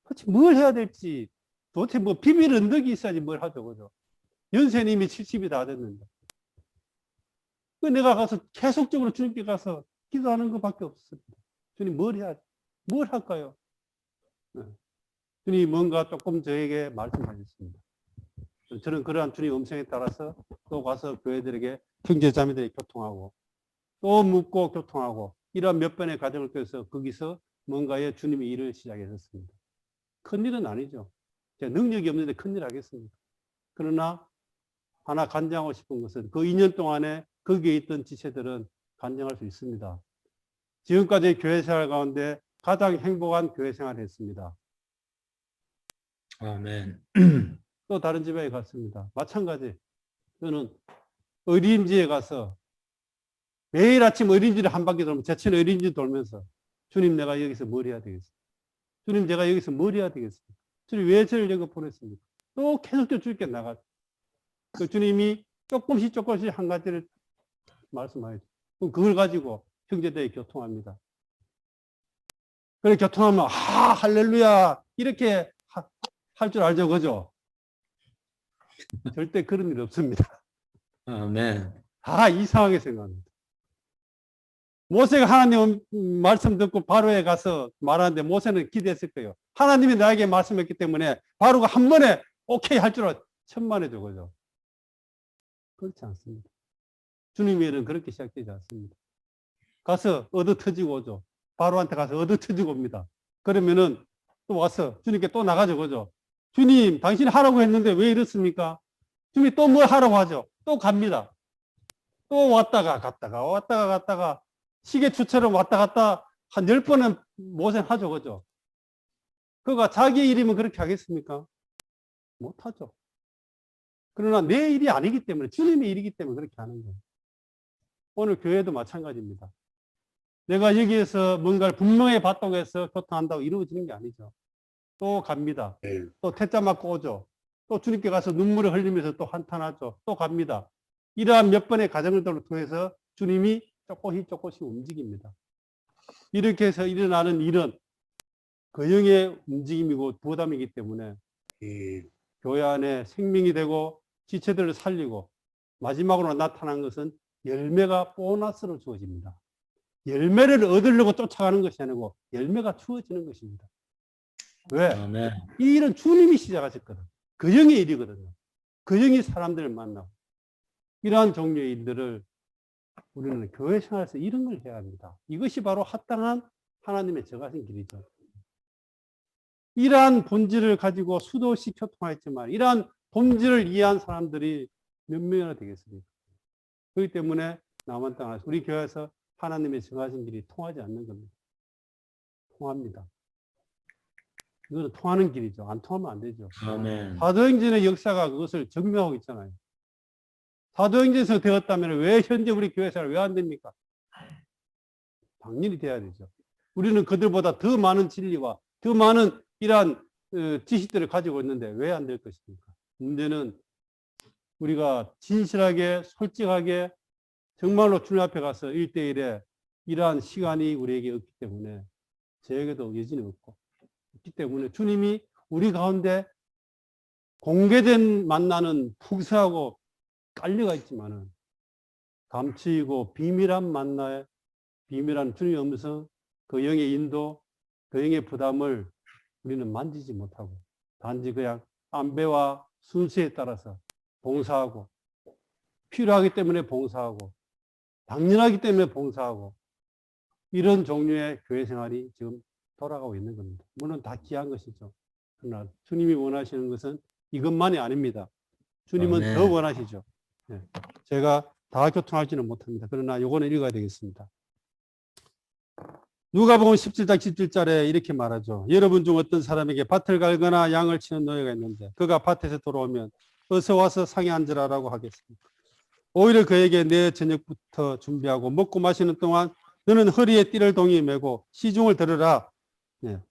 도대체 뭘 해야 될지, 도대체 뭐 비밀 언덕이 있어야지 뭘 하죠, 그죠? 연세님이 70이 다 됐는데. 내가 가서 계속적으로 주님께 가서 기도하는 것밖에 없습니다. 주님 뭘 해야지? 뭘 할까요? 주님이 뭔가 조금 저에게 말씀하셨습니다. 저는 그러한 주님 음성에 따라서 또 가서 교회들에게 형제자매들에게 교통하고 또 묻고 교통하고 이러한 몇 번의 과정을 통해서 거기서 뭔가의 주님의 일을 시작했습니다. 큰일은 아니죠. 제가 능력이 없는데 큰일 하겠습니까? 그러나 하나 간증하고 싶은 것은 그 2년 동안에 거기에 있던 지체들은 간증할 수 있습니다. 지금까지 교회 생활 가운데 가장 행복한 교회 생활을 했습니다. 아멘. 또 다른 지방에 갔습니다. 마찬가지. 저는 어린이집에 가서 매일 아침 어린이집을 한 바퀴 돌면 제천 어린이집 돌면서 주님 내가 여기서 뭘 해야 되겠습니까? 주님 제가 여기서 뭘 해야 되겠습니까? 주님 왜 저를 여기 보냈습니까? 또 계속적으로 주님께 나가. 그 주님이 조금씩 한 가지를 말씀하죠. 그럼 그걸 가지고 형제들에게 교통합니다. 그래 교통하면 할렐루야 이렇게 할 줄 알죠, 그죠? 절대 그런 일 없습니다. 아멘. 다 이상하게 생각합니다. 모세가 하나님 말씀 듣고 바로에 가서 말하는데 모세는 기대했을 거예요. 하나님이 나에게 말씀했기 때문에 바로가 한 번에 오케이 할 줄 천만에도 그죠? 그렇지 않습니다. 주님의 일은 그렇게 시작되지 않습니다. 가서 얻어 터지고 오죠. 바로한테 가서 얻어 터지고 옵니다. 그러면은 또 와서 주님께 또 나가죠, 그죠? 주님, 당신이 하라고 했는데 왜 이렇습니까? 주님이 또 뭘 하라고 하죠. 또 갑니다. 또 왔다가 갔다가 시계추처럼 왔다 갔다 한 10번은 모세는 하죠, 그죠? 그가 자기의 일이면 그렇게 하겠습니까? 못하죠. 그러나 내 일이 아니기 때문에 주님의 일이기 때문에 그렇게 하는 거예요. 오늘 교회도 마찬가지입니다. 내가 여기에서 뭔가를 분명히 봤다고 해서 교통한다고 이루어지는 게 아니죠. 또 갑니다. 네. 또 퇴짜 맞고 오죠. 또 주님께 가서 눈물을 흘리면서 또 한탄하죠. 또 갑니다. 이러한 몇 번의 과정을 통해서 주님이 조금씩 움직입니다. 이렇게 해서 일어나는 일은 그 영의 움직임이고 부담이기 때문에 예. 교회 안에 생명이 되고 지체들을 살리고 마지막으로 나타난 것은 열매가 보너스로 주어집니다. 열매를 얻으려고 쫓아가는 것이 아니고 열매가 주어지는 것입니다. 왜? 아멘. 이 일은 주님이 시작하셨거든. 그 영의 일이거든요. 그 영이 사람들을 만나고 이러한 종류의 일들을 우리는 교회 생활에서 이런 걸 해야 합니다. 이것이 바로 합당한 하나님의 정하신 길이죠. 이러한 본질을 가지고 수도시 교통하였지만 이러한 본질을 이해한 사람들이 몇 명이나 되겠습니까? 그렇기 때문에 남한 땅에서 우리 교회에서 하나님의 정하신 길이 통하지 않는 겁니다. 통합니다. 이거는 통하는 길이죠. 안 통하면 안 되죠. 아멘. 사도행전의 역사가 그것을 증명하고 있잖아요. 사도행전에서 되었다면 왜 현재 우리 교회에서는 왜 안 됩니까? 당연히 돼야 되죠. 우리는 그들보다 더 많은 진리와 더 많은 이러한 지식들을 가지고 있는데 왜 안 될 것입니까? 문제는 우리가 진실하게 솔직하게 정말로 주님 앞에 가서 1대1에 이러한 시간이 우리에게 없기 때문에 저에게도 여진이 없고 있기 때문에 주님이 우리 가운데 공개된 만나는 풍성하고 깔려가 있지만은 감추이고 비밀한 만나에 비밀한 주님의 음성, 그 영의 인도, 그 영의 부담을 우리는 만지지 못하고 단지 그냥 안배와 순수에 따라서 봉사하고 필요하기 때문에 봉사하고 당연하기 때문에 봉사하고 이런 종류의 교회 생활이 지금 돌아가고 있는 겁니다. 물론 다 귀한 것이죠. 그러나 주님이 원하시는 것은 이것만이 아닙니다. 주님은 아멘. 더 원하시죠. 네. 제가 다 교통하지는 못합니다. 그러나 요거는 읽어야 되겠습니다. 누가복음 17장 17절에 이렇게 말하죠. 여러분 중 어떤 사람에게 밭을 갈거나 양을 치는 노예가 있는데 그가 밭에서 돌아오면 어서 와서 상에 앉으라라고 하겠습니다. 오히려 그에게 내 저녁부터 준비하고 먹고 마시는 동안 너는 허리에 띠를 동이 메고 시중을 들으라. 네.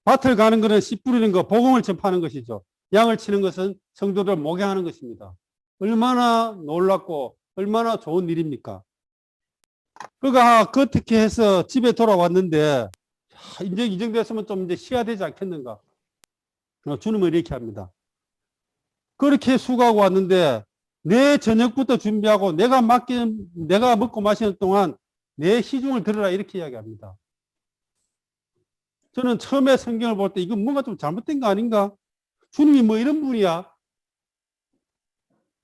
밭을 가는 것은 씨 뿌리는 것, 복음을 전파하는 것이죠. 양을 치는 것은 성도를 목양하는 것입니다. 얼마나 놀랍고 얼마나 좋은 일입니까? 그가 어떻게 해서 집에 돌아왔는데 이제 이 정도 됐으면 좀 이제 쉬어야 되지 않겠는가? 주님은 이렇게 합니다. 그렇게 수고하고 왔는데 내 저녁부터 준비하고 내가 먹고 마시는 동안 내 시중을 들으라 이렇게 이야기합니다. 저는 처음에 성경을 볼 때 이건 뭔가 좀 잘못된 거 아닌가? 주님이 뭐 이런 분이야?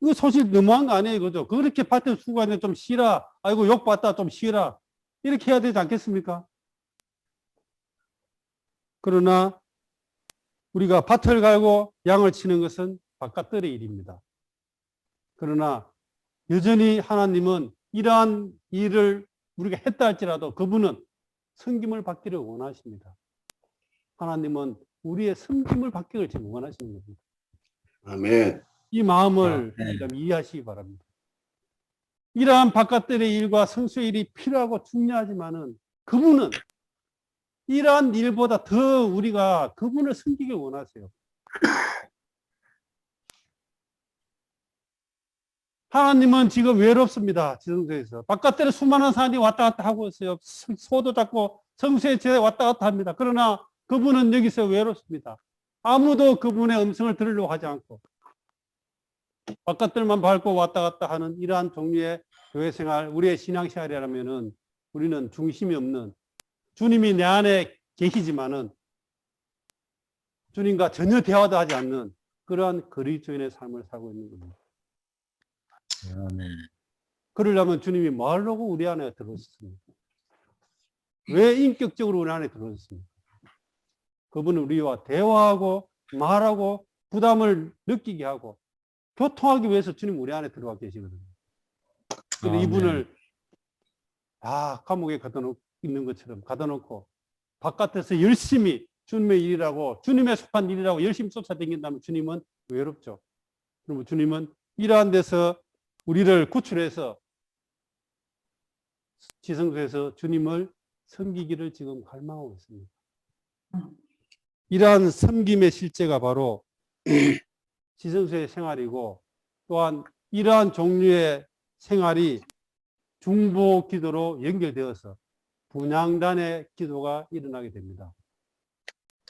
이거 사실 너무한 거 아니에요, 그죠? 그렇게 밭에 수고하는데 좀 쉬라. 아이고 욕 받다 좀 쉬라. 이렇게 해야 되지 않겠습니까? 그러나 우리가 밭을 갈고 양을 치는 것은 바깥들의 일입니다. 그러나 여전히 하나님은 이러한 일을 우리가 했다 할지라도 그분은 섬김을 받기를 원하십니다. 하나님은 우리의 섬김을 받기를 지금 원하시는 겁니다. 아멘. 이 마음을 좀 이해하시기 바랍니다. 이러한 바깥들의 일과 성수의 일이 필요하고 중요하지만은 그분은 이러한 일보다 더 우리가 그분을 섬기길 원하세요. 하나님은 지금 외롭습니다. 지성소에서. 바깥들에 수많은 사람이 왔다 갔다 하고 있어요. 소도 잡고 성수에 왔다 갔다 합니다. 그러나 그분은 여기서 외롭습니다. 아무도 그분의 음성을 들으려고 하지 않고 바깥들만 밟고 왔다 갔다 하는 이러한 종류의 교회 생활, 우리의 신앙생활이라면은 우리는 중심이 없는 주님이 내 안에 계시지만은 주님과 전혀 대화도 하지 않는 그러한 그리스도인의 삶을 살고 있는 겁니다. 아멘. 그러려면 주님이 뭐 하려고 우리 안에 들어오셨습니까? 왜 인격적으로 우리 안에 들어오셨습니까? 그분은 우리와 대화하고 말하고 부담을 느끼게 하고 교통하기 위해서 주님 우리 안에 들어와 계시거든요. 그런데 이분을 감옥에 가둬놓고 있는 것처럼 가둬놓고 바깥에서 열심히 주님의 일이라고 주님의 속한 일이라고 열심히 쫓아다닌다면 주님은 외롭죠. 그러면 주님은 이러한 데서 우리를 구출해서 지성소에서 주님을 섬기기를 지금 갈망하고 있습니다. 이러한 섬김의 실제가 바로 지성소의 생활이고, 또한 이러한 종류의 생활이 중보 기도로 연결되어서 분향단의 기도가 일어나게 됩니다.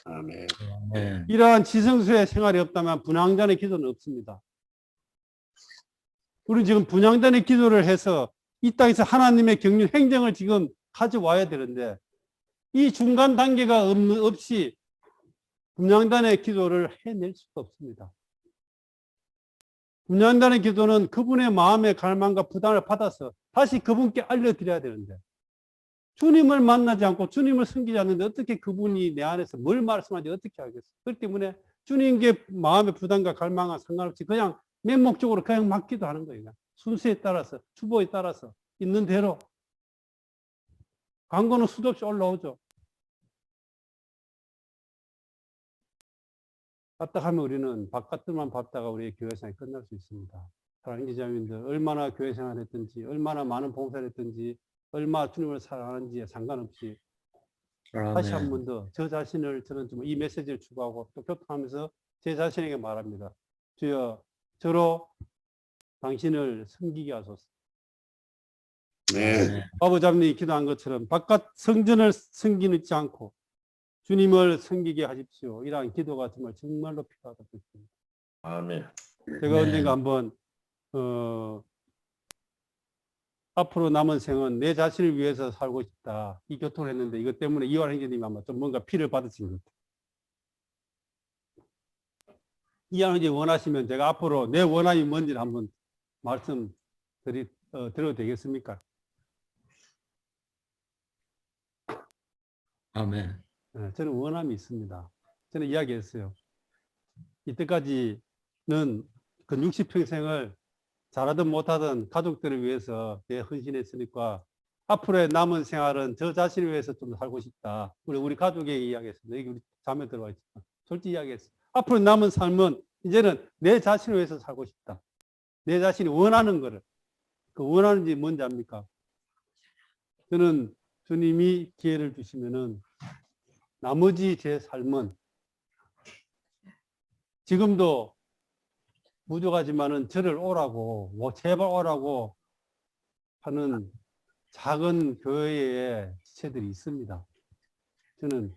아멘. 네. 이러한 지성소의 생활이 없다면 분향단의 기도는 없습니다. 우리는 지금 분향단의 기도를 해서 이 땅에서 하나님의 경륜 행정을 지금 가져와야 되는데, 이 중간 단계가 없이 분향단의 기도를 해낼 수가 없습니다. 분향단의 기도는 그분의 마음의 갈망과 부담을 받아서 다시 그분께 알려드려야 되는데, 주님을 만나지 않고 주님을 섬기지 않는데 어떻게 그분이 내 안에서 뭘 말씀하는지 어떻게 알겠어요? 그렇기 때문에 주님께 마음의 부담과 갈망과 상관없이 그냥 맹목적으로 그냥 막 기도하는 거예요. 순서에 따라서, 주보에 따라서 있는 대로. 광고는 수도 없이 올라오죠. 까딱하면 우리는 바깥들만 밟다가 우리의 교회 생활이 끝날 수 있습니다. 사랑하는 기자님들, 얼마나 교회 생활을 했든지, 얼마나 많은 봉사를 했든지, 얼마나 주님을 사랑하는지에 상관없이 다시 한 번 더 저 자신을, 저는 좀 이 메시지를 추구하고 또 교통하면서 제 자신에게 말합니다. 주여, 저로 당신을 섬기게 하소서. 네. 아버지님 기도한 것처럼 바깥 성전을 섬기지 않고 주님을 섬기게 하십시오. 이러한 기도가 정말로 필요하다고 생각합니다. 아멘. 제가 네. 언젠가 한번 앞으로 남은 생은 내 자신을 위해서 살고 싶다, 이 교통을 했는데, 이것 때문에 이완 행제님이 아마 좀 뭔가 피를 받으신 것 같아요. 이완 행제 원하시면 제가 앞으로 내 원함이 뭔지를 한번 드려도 되겠습니까? 아멘. 네, 저는 원함이 있습니다. 저는 이야기했어요. 이때까지는 그 60평생을 잘하든 못하든 가족들을 위해서 내 헌신했으니까 앞으로의 남은 생활은 저 자신을 위해서 좀 살고 싶다. 우리 가족에게 이야기했습니다. 여기 우리 자매 들어와 있지만 솔직히 이야기했어요. 앞으로 남은 삶은 이제는 내 자신을 위해서 살고 싶다. 내 자신이 원하는 거를. 그 원하는 게 뭔지 압니까? 저는 주님이 기회를 주시면은 나머지 제 삶은 지금도 부족하지만은 저를 오라고, 제발 오라고 하는 작은 교회의 지체들이 있습니다. 저는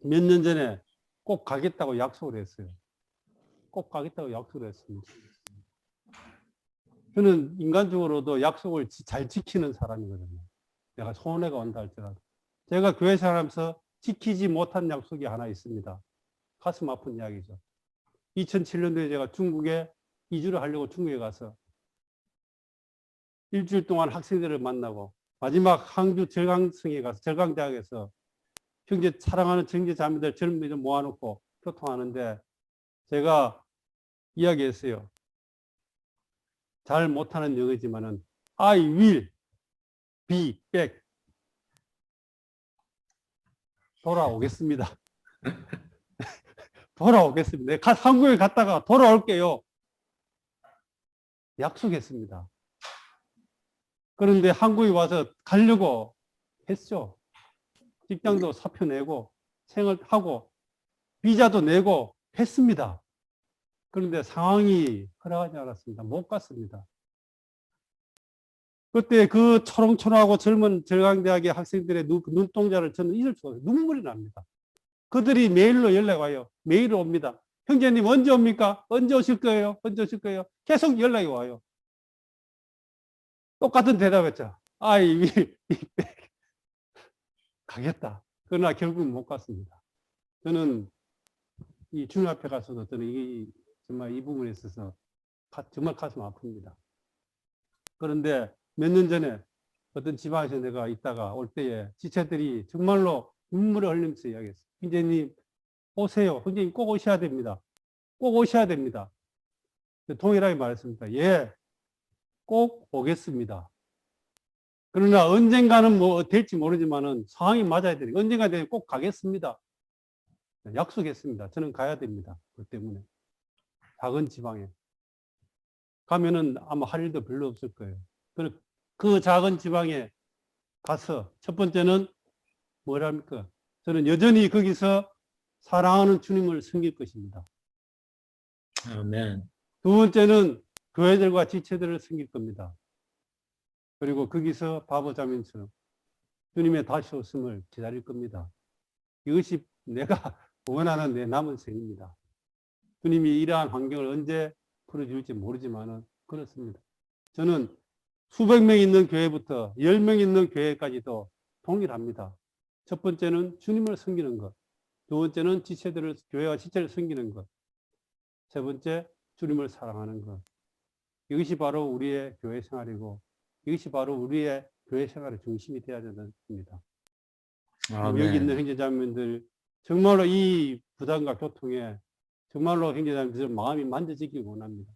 몇 년 전에 꼭 가겠다고 약속을 했어요. 꼭 가겠다고 약속을 했습니다. 저는 인간적으로도 약속을 잘 지키는 사람이거든요. 내가 손해가 온다 할지라도. 제가 교회 생활하면서 지키지 못한 약속이 하나 있습니다. 가슴 아픈 이야기죠. 2007년도에 제가 중국에 이주를 하려고 중국에 가서 일주일 동안 학생들을 만나고 마지막 항주 절강성에 가서 절강대학에서 사랑하는 형제 자매들 젊은이들 모아놓고 교통하는데 제가 이야기했어요. 잘 못하는 영어지만은 I will be back. 돌아오겠습니다. 돌아오겠습니다. 한국에 갔다가 돌아올게요. 약속했습니다. 그런데 한국에 와서 가려고 했죠. 직장도 사표 내고 생활하고 비자도 내고 했습니다. 그런데 상황이 허락하지 않았습니다. 못 갔습니다. 그때 그 초롱초롱하고 젊은 절강대학의 학생들의 눈동자를 저는 잊을 수가 없어요. 눈물이 납니다. 그들이 메일로 연락 와요. 메일로 옵니다. 형제님 언제 옵니까? 언제 오실 거예요? 언제 오실 거예요? 계속 연락이 와요. 똑같은 대답했죠. I will be back. 가겠다. 그러나 결국 못 갔습니다. 저는 이 주님 앞에 가서도 저는 정말 이 부분에 있어서 정말 가슴 아픕니다. 그런데 몇 년 전에 어떤 지방에서 내가 있다가 올 때에 지체들이 정말로 눈물을 흘리면서 이야기했어요. 형제님 오세요. 형제님 꼭 오셔야 됩니다. 꼭 오셔야 됩니다. 동일하게 말했습니다. 예, 꼭 오겠습니다. 그러나 언젠가는 뭐 될지 모르지만은 상황이 맞아야 되니까 언젠가 되면 꼭 가겠습니다. 약속했습니다. 저는 가야 됩니다. 그 때문에. 작은 지방에. 가면은 아마 할 일도 별로 없을 거예요. 그 작은 지방에 가서 첫 번째는 뭐랍니까? 저는 여전히 거기서 사랑하는 주님을 섬길 것입니다. 아멘. 두 번째는 교회들과 지체들을 섬길 겁니다. 그리고 거기서 바보자민처럼 주님의 다시 오심을 기다릴 겁니다. 이것이 내가 원하는 내 남은 생입니다. 주님이 이러한 환경을 언제 풀어줄지 모르지만은 그렇습니다. 저는 수백 명 있는 교회부터 10명 있는 교회까지도 동일합니다. 첫 번째는 주님을 섬기는 것. 두 번째는 교회와 지체를 섬기는 것. 세 번째, 주님을 사랑하는 것. 이것이 바로 우리의 교회 생활이고, 이것이 바로 우리의 교회 생활의 중심이 되어야 됩니다. 여기 있는 형제자매들, 정말로 이 부담과 교통에 정말로 형제자매들 마음이 만져지길 원합니다.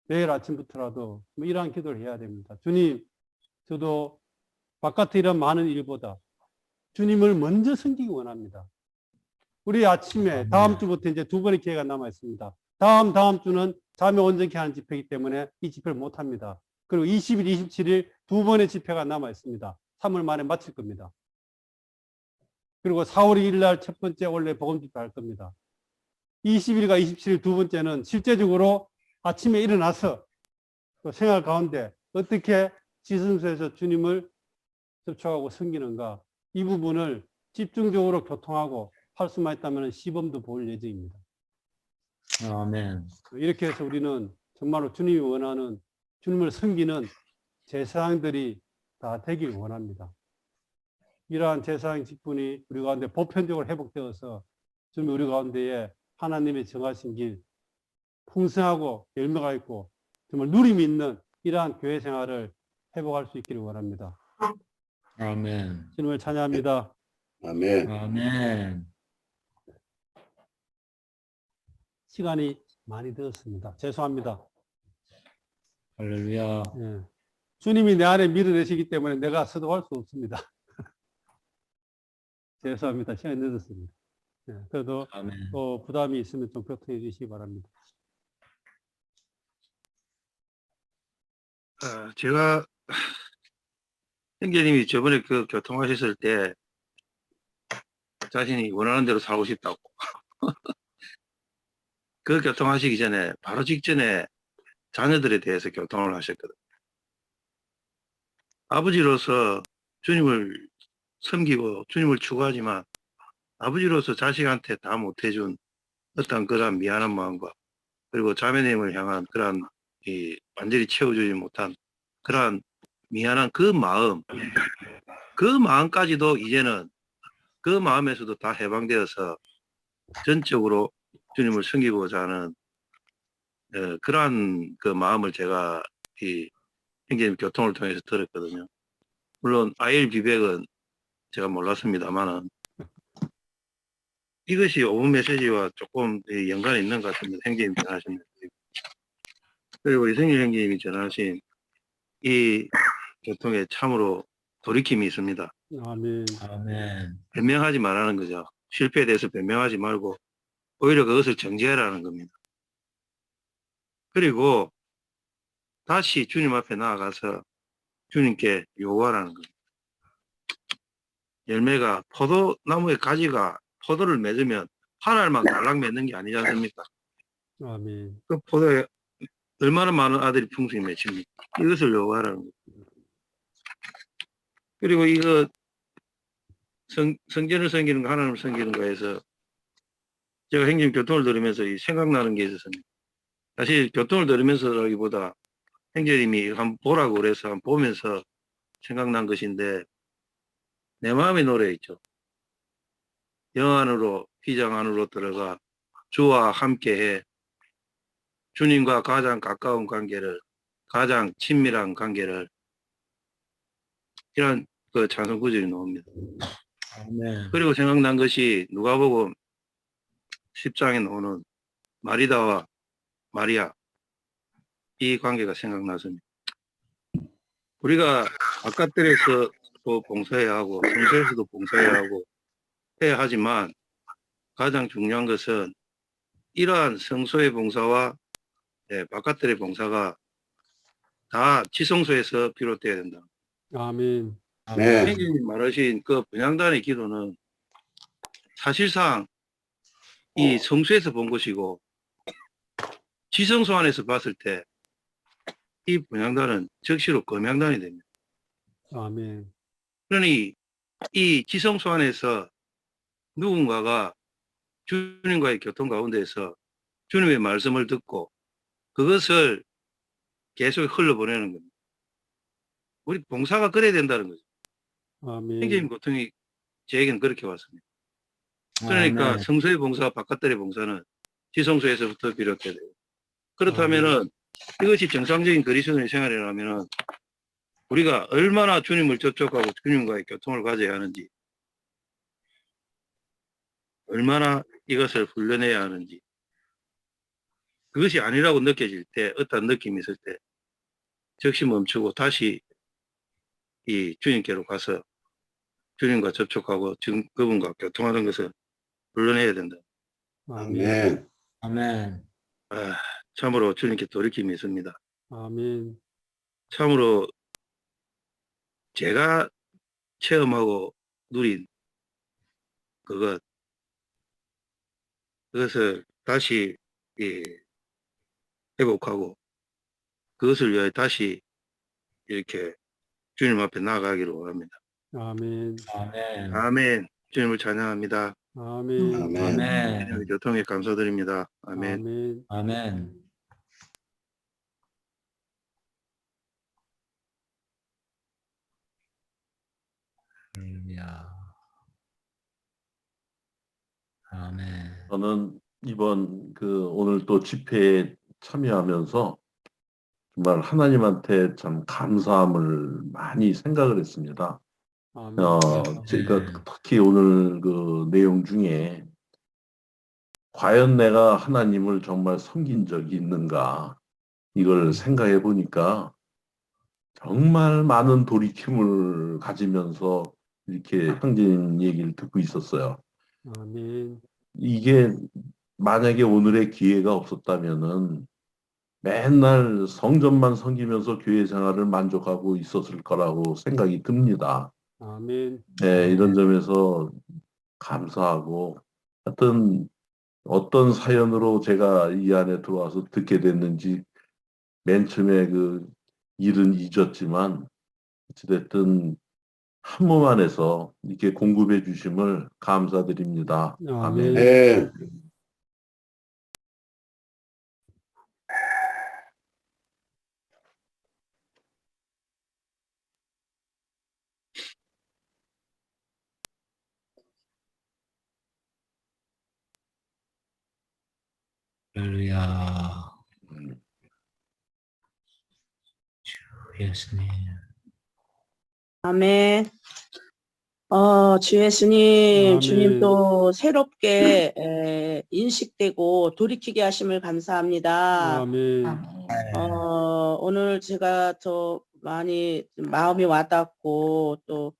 내일 아침부터라도 이러한 기도를 해야 됩니다. 주님, 저도 바깥에 이런 많은 일보다 주님을 먼저 섬기기 원합니다. 우리 아침에 다음 주부터 이제 두 번의 기회가 남아 있습니다. 다음 주는 자매 온전케 하는 집회이기 때문에 이 집회를 못 합니다. 그리고 20일, 27일 두 번의 집회가 남아 있습니다. 3월 말에 마칠 겁니다. 그리고 4월 2일 날 첫 번째 원래 복음 집회 할 겁니다. 20일과 27일 두 번째는 실제적으로 아침에 일어나서 또 생활 가운데 어떻게 지성소에서 주님을 접촉하고 섬기는가, 이 부분을 집중적으로 교통하고 할 수만 있다면 시범도 볼 예정입니다. 아멘. 이렇게 해서 우리는 정말로 주님이 원하는 주님을 섬기는 제사장들이 다 되길 원합니다. 이러한 제사장 직분이 우리 가운데 보편적으로 회복되어서 주님 우리 가운데에 하나님의 정하신 길, 풍성하고 열매가 있고 정말 누림이 있는 이러한 교회 생활을 회복할 수 있기를 원합니다. 아멘. 주님을 찬양합니다. 아멘. 아멘. 시간이 많이 되었습니다. 죄송합니다. 할렐루야. 예. 주님이 내 안에 밀어내시기 때문에 내가 서도할 수 없습니다. 죄송합니다. 시간이 늦었습니다. 예. 그래도 아멘. 또 부담이 있으면 좀 교통해 주시기 바랍니다. 제가 형제님이 저번에 그 교통하셨을 때 자신이 원하는 대로 살고 싶다고 그 교통하시기 전에 바로 직전에 자녀들에 대해서 교통을 하셨거든요. 아버지로서 주님을 섬기고 주님을 추구하지만 아버지로서 자식한테 다 못해준 어떤 그런 미안한 마음과 그리고 자매님을 향한 그런 완전히 채워주지 못한 그런 미안한 그 마음까지도 이제는 그 마음에서도 다 해방되어서 전적으로 주님을 섬기고자 하는 그러한 그 마음을 제가 이 형제님 교통을 통해서 들었거든요. 물론 아일 비백은 제가 몰랐습니다만은 이것이 오픈 메시지와 조금 연관이 있는 것 같습니다. 형제님이 전하신 그리고 이승일 형제님이 전하신 이 교통에 참으로 돌이킴이 있습니다. 아멘. 아멘. 변명하지 말라는 거죠. 실패에 대해서 변명하지 말고 오히려 그것을 정죄하라는 겁니다. 그리고 다시 주님 앞에 나아가서 주님께 요구하라는 겁니다. 열매가 포도나무의 가지가 포도를 맺으면 한 알만 달랑 맺는 게 아니지 않습니까? 아멘. 그 포도에 얼마나 많은 아들이 풍성히 맺힙니까? 이것을 요구하라는 겁니다. 그리고 이거 성전을 섬기는 거, 하나님을 섬기는 거에서 제가 형님 교통을 들으면서 생각나는 게 있었습니다. 사실 교통을 들으면서라기보다 형제님이 한번 보라고 그래서 한번 보면서 생각난 것인데 내 마음의 노래 있죠. 영 안으로 휘장 안으로 들어가 주와 함께해 주님과 가장 가까운 관계를 가장 친밀한 관계를 이런 그 찬송 구절이 나옵니다. 아멘. 그리고 생각난 것이 누가복음 10장에 나오는 마리다와 마리아 이 관계가 생각났습니다. 우리가 바깥들에서도 봉사해야 하고 성소에서도 봉사해야 하고 해야 하지만 가장 중요한 것은 이러한 성소의 봉사와 바깥들의 봉사가 다 지성소에서 비롯되어야 된다. 아멘. 네. 행진님 말하신 그 분향단의 기도는 사실상 이 성수에서 본 것이고 지성소 안에서 봤을 때 이 분향단은 적시로 금향단이 됩니다. 아멘. 그러니 이 지성소 안에서 누군가가 주님과의 교통 가운데에서 주님의 말씀을 듣고 그것을 계속 흘러보내는 겁니다. 우리 봉사가 그래야 된다는 거죠. 아멘. 행님 고통이 제에게는 그렇게 왔습니다. 그러니까 아멘. 성소의 봉사, 바깥들의 봉사는 지성소에서부터 비롯돼야 돼요. 그렇다면은 이것이 정상적인 그리스도인의 생활이라면은 우리가 얼마나 주님을 접촉하고 주님과의 교통을 가져야 하는지, 얼마나 이것을 훈련해야 하는지, 그것이 아니라고 느껴질 때, 어떤 느낌이 있을 때, 즉시 멈추고 다시 이 주님께로 가서 주님과 접촉하고 지금 그분과 교통하는 것을 훈련해야 된다. 아멘. 아멘. 참으로 주님께 돌이킴이 있습니다. 아멘. 참으로 제가 체험하고 누린 그것을 다시 회복하고 그것을 위하여 다시 이렇게 주님 앞에 나아가기를 원합니다. 아멘. 아멘. 아멘. 주님을 찬양합니다. 아멘. 아멘. 주님의 교통에 감사드립니다. 아멘. 아멘. 아멘. 할렐루야. 아멘. 저는 이번 오늘 또 집회에 참여하면서 정말 하나님한테 참 감사함을 많이 생각을 했습니다. 아멘. 제가 특히 오늘 그 내용 중에 과연 내가 하나님을 정말 섬긴 적이 있는가 이걸 생각해 보니까 정말 많은 돌이킴을 가지면서 이렇게 형제님 얘기를 듣고 있었어요. 아멘. 이게 만약에 오늘의 기회가 없었다면은 맨날 성전만 섬기면서 교회 생활을 만족하고 있었을 거라고 생각이 듭니다. 아멘. 네, 이런 점에서 감사하고 하여튼 어떤 사연으로 제가 이 안에 들어와서 듣게 됐는지 맨 처음에 그 일은 잊었지만 어찌됐든 한 몸 안에서 이렇게 공급해 주심을 감사드립니다. 아멘. 네. 할렐루야. 주 예수님. 아멘. 주 예수님, 아멘. 주님 또 새롭게 인식되고 돌이키게 하심을 감사합니다. 아멘. 오늘 제가 더 많이 마음이 와닿고 또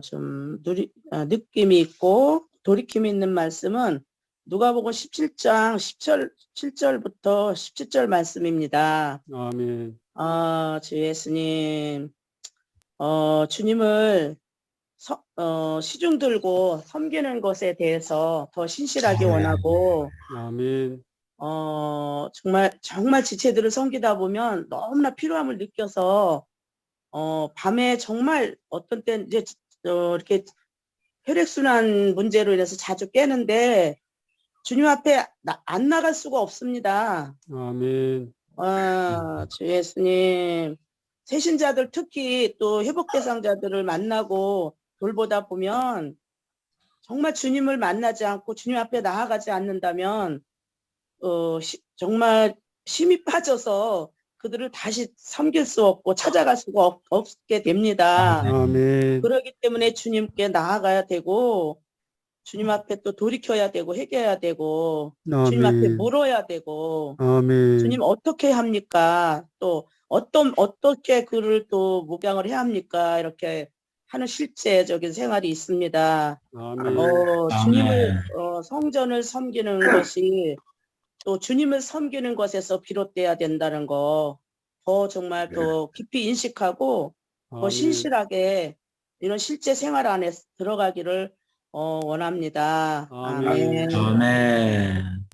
좀 느낌이 있고 돌이킴이 있는 말씀은 누가복음 17장 7절부터 17절 말씀입니다. 아멘. 주 예수님, 주님을 시중 들고 섬기는 것에 대해서 더 신실하게 원하고, 아멘. 정말 지체들을 섬기다 보면 너무나 필요함을 느껴서, 밤에 정말 어떤 때 이제, 이렇게 혈액순환 문제로 인해서 자주 깨는데, 주님 앞에 안 나갈 수가 없습니다. 아멘. 주 예수님, 새신자들 특히 또 회복 대상자들을 만나고 돌보다 보면 정말 주님을 만나지 않고 주님 앞에 나아가지 않는다면 정말 힘이 빠져서 그들을 다시 섬길 수 없고 찾아갈 수가 없게 됩니다. 아멘. 그렇기 때문에 주님께 나아가야 되고 주님 앞에 또 돌이켜야 되고 회개해야 되고 주님 앞에 아멘. 물어야 되고 아멘. 주님 어떻게 합니까? 또 어떻게 그를 또 목양을 해야 합니까? 이렇게 하는 실제적인 생활이 있습니다. 아멘. 주님을 성전을 섬기는 것이 또 주님을 섬기는 것에서 비롯돼야 된다는 거 더 정말 더 깊이 인식하고 더 아멘. 신실하게 이런 실제 생활 안에 들어가기를 원합니다. 아멘. 아멘.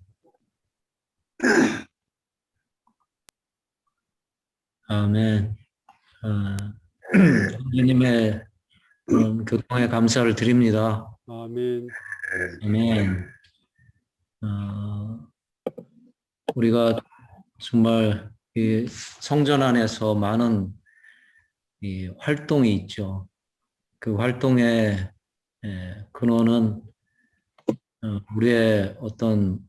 아멘. 아멘. 주님의 그런 교통에 감사를 드립니다. 아멘. 아멘. 우리가 정말 이 성전 안에서 많은 이 활동이 있죠. 그 활동의 근원은 우리의 어떤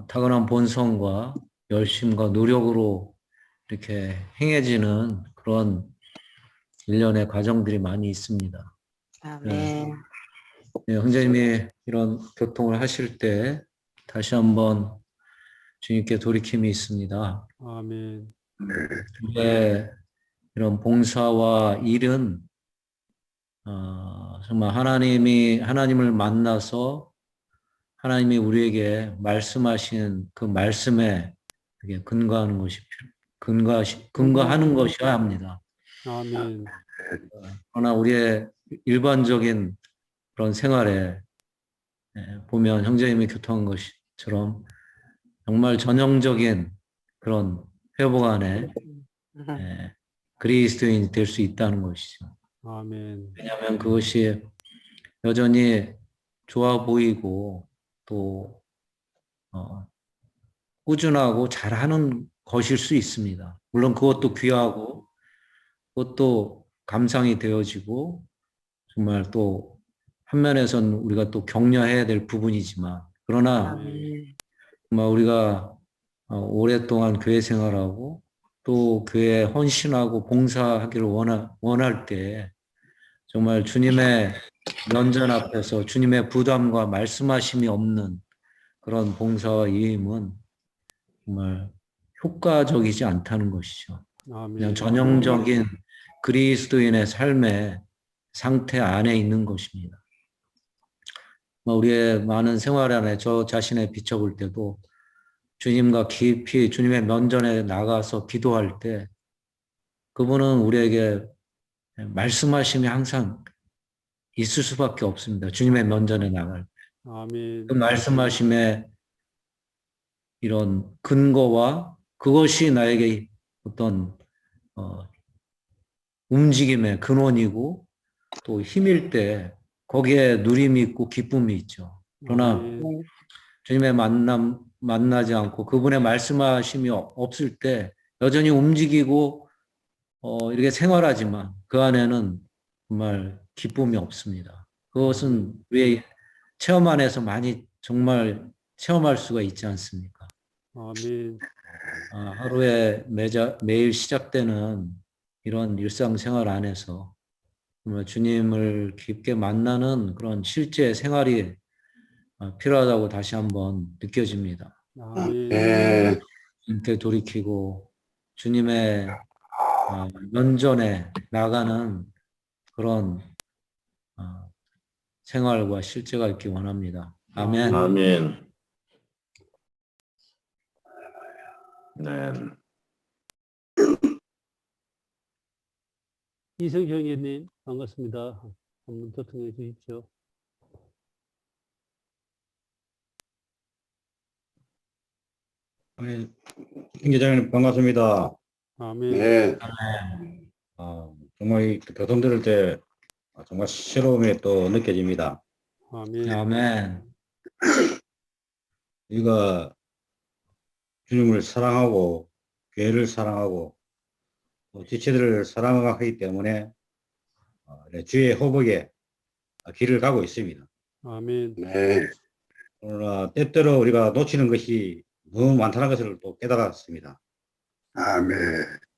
타고난 본성과 열심과 노력으로 이렇게 행해지는 그런 일련의 과정들이 많이 있습니다. 아멘. 네, 형제님이 이런 교통을 하실 때 다시 한번 주님께 돌이킴이 있습니다. 아멘. 우리의 이런 봉사와 일은 정말 하나님을 만나서 하나님이 우리에게 말씀하신 그 말씀에 그게 근거하는 것이어야 합니다. 아멘. 그러나 우리의 일반적인 그런 생활에 보면 형제님이 교통한 것처럼 정말 전형적인 그런 회복 안에 그리스도인이 될 수 있다는 것이죠. 아멘. 왜냐하면 그것이 여전히 좋아 보이고 또 꾸준하고 잘하는 것일 수 있습니다. 물론 그것도 귀하고 그것도 감상이 되어지고 정말 또 한면에서는 우리가 또 격려해야 될 부분이지만 그러나 아멘. 정말 우리가 오랫동안 교회 생활하고 또 교회에 헌신하고 봉사하기를 원할 때 정말 주님의 면전 앞에서 주님의 부담과 말씀하심이 없는 그런 봉사와 이임은 정말 효과적이지 않다는 것이죠. 그냥 아멘. 전형적인 그리스도인의 삶의 상태 안에 있는 것입니다. 우리의 많은 생활 안에 저 자신의 비춰볼 때도 주님과 깊이 주님의 면전에 나가서 기도할 때 그분은 우리에게 말씀하심이 항상 있을 수밖에 없습니다. 주님의 면전에 나갈 때. 아멘. 그 말씀하심의 이런 근거와 그것이 나에게 어떤 움직임의 근원이고 또 힘일 때 거기에 누림이 있고 기쁨이 있죠. 그러나 아멘. 주님의 만나지 않고 그분의 말씀하심이 없을 때 여전히 움직이고 이렇게 생활하지만 그 안에는 정말 기쁨이 없습니다. 그것은 우리의 체험 안에서 많이 정말 체험할 수가 있지 않습니까? 아멘. 하루에 매일 시작되는 이런 일상생활 안에서 정말 주님을 깊게 만나는 그런 실제 생활이 필요하다고 다시 한번 느껴집니다. 아멘. 주님께 돌이키고 주님의 면전에 나가는 그런 생활과 실제가 있기 원합니다. 아멘. 아멘. 네. 이성경 의원님 반갑습니다. 한번 도통해 주십시오. 김 기자님 반갑습니다. 아멘. 네. 정말 이 교통 들을 때 정말 새로움이 또 느껴집니다. 아멘. 아멘. 우리가 주님을 사랑하고 교회를 사랑하고 또 지체들을 사랑하기 때문에 주의 호복에 길을 가고 있습니다. 아멘. 네. 그러나 때때로 우리가 놓치는 것이 너무 많다는 것을 또 깨달았습니다. 아멘.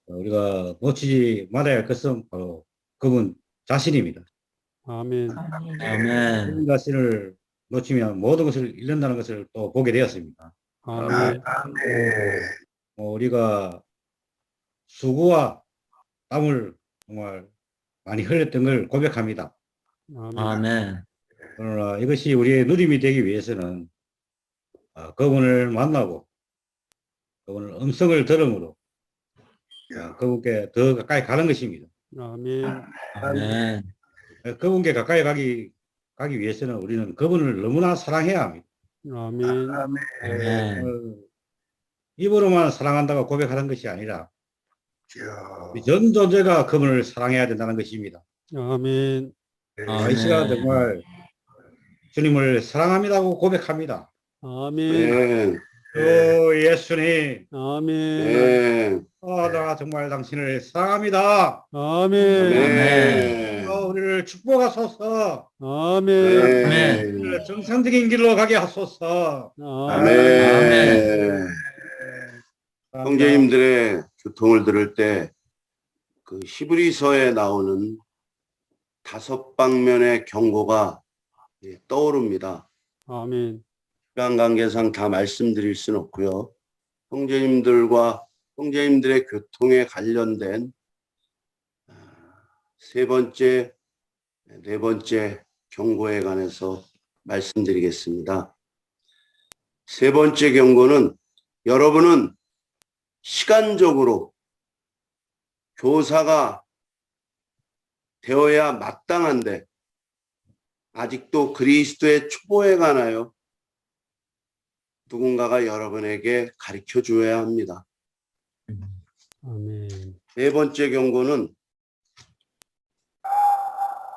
우리가 놓치지 말아야 할 것은 바로 그분 자신입니다. 아멘. 아멘. 그분 자신을 놓치면 모든 것을 잃는다는 것을 또 보게 되었습니다. 아멘. 우리가 수고와 땀을 정말 많이 흘렸던 걸 고백합니다. 아멘. 그러나 이것이 우리의 누림이 되기 위해서는 그분을 만나고 그분을 음성을 들음으로 그분께 더 가까이 가는 것입니다. 아멘. 아멘. 그분께 가까이 가기 위해서는 우리는 그분을 너무나 사랑해야 합니다. 아멘. 아멘. 입으로만 사랑한다고 고백하는 것이 아니라 전 존재가 그분을 사랑해야 된다는 것입니다. 아멘. 이 시간 정말 주님을 사랑합니다고 고백합니다. 아멘. 네. 예수님, 아멘. 네. 나 정말 당신을 사랑합니다. 아멘. 네. 우리를 축복하소서. 아멘. 네. 우리를 정상적인 길로 가게 하소서. 아멘. 형제님들의 교통을 들을 때 그 히브리서에 나오는 5방면의 경고가 떠오릅니다. 아멘. 시간 관계상 다 말씀드릴 수는 없고요. 형제님들과 형제님들의 교통에 관련된 세 번째, 네 번째 경고에 관해서 말씀드리겠습니다. 세 번째 경고는 여러분은 시간적으로 교사가 되어야 마땅한데 아직도 그리스도의 초보에 관하여 누군가가 여러분에게 가르쳐 주어야 합니다. 아멘. 네 번째 경고는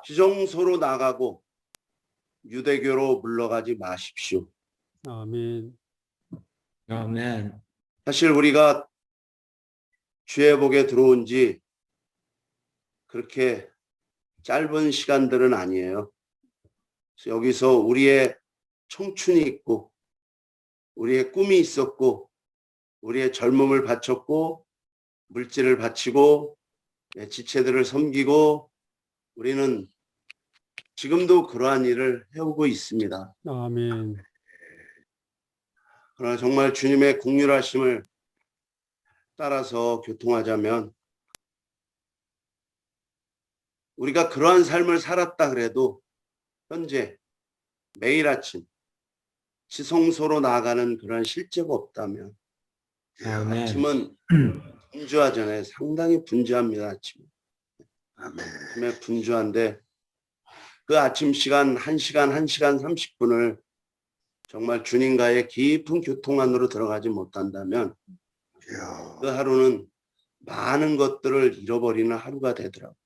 지정소로 나가고 유대교로 물러가지 마십시오. 아멘. 아멘. 사실 우리가 주의 복에 들어온 지 그렇게 짧은 시간들은 아니에요. 그래서 여기서 우리의 청춘이 있고 우리의 꿈이 있었고 우리의 젊음을 바쳤고 물질을 바치고 지체들을 섬기고 우리는 지금도 그러한 일을 해오고 있습니다. 아멘. 그러나 정말 주님의 긍휼하심을 따라서 교통하자면 우리가 그러한 삶을 살았다 그래도 현재 매일 아침 지성소로 나아가는 그런 실제가 없다면 아멘. 아침은 분주하잖아요. 상당히 분주합니다. 아침에 분주한데 그 아침 시간 1시간 30분을 정말 주님과의 깊은 교통 안으로 들어가지 못한다면 그 하루는 많은 것들을 잃어버리는 하루가 되더라고요.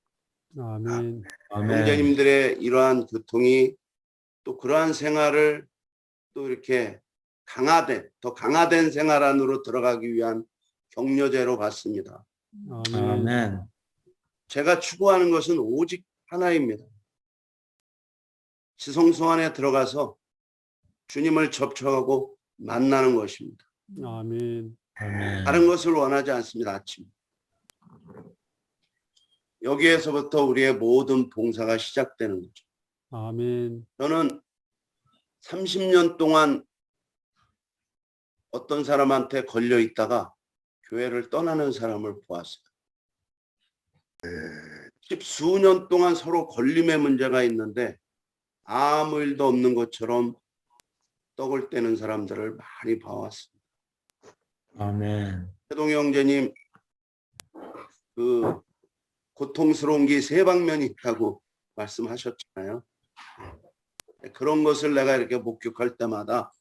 아멘. 형제님들의 이러한 교통이 또 그러한 생활을 또 이렇게 더 강화된 생활 안으로 들어가기 위한 격려제로 봤습니다. 아멘. 제가 추구하는 것은 오직 하나입니다. 지성소 안에 들어가서 주님을 접촉하고 만나는 것입니다. 아멘. 아멘. 다른 것을 원하지 않습니다. 아침. 여기에서부터 우리의 모든 봉사가 시작되는 거죠. 아멘. 저는 30년 동안 어떤 사람한테 걸려 있다가 교회를 떠나는 사람을 보았어요. 10수년 동안 서로 걸림의 문제가 있는데 아무 일도 없는 것처럼 떡을 떼는 사람들을 많이 봐왔습니다. 아멘. 해동 형제님 그 고통스러운 게 세 방면이 있다고 말씀하셨잖아요. 그런 것을 내가 이렇게 목격할 때마다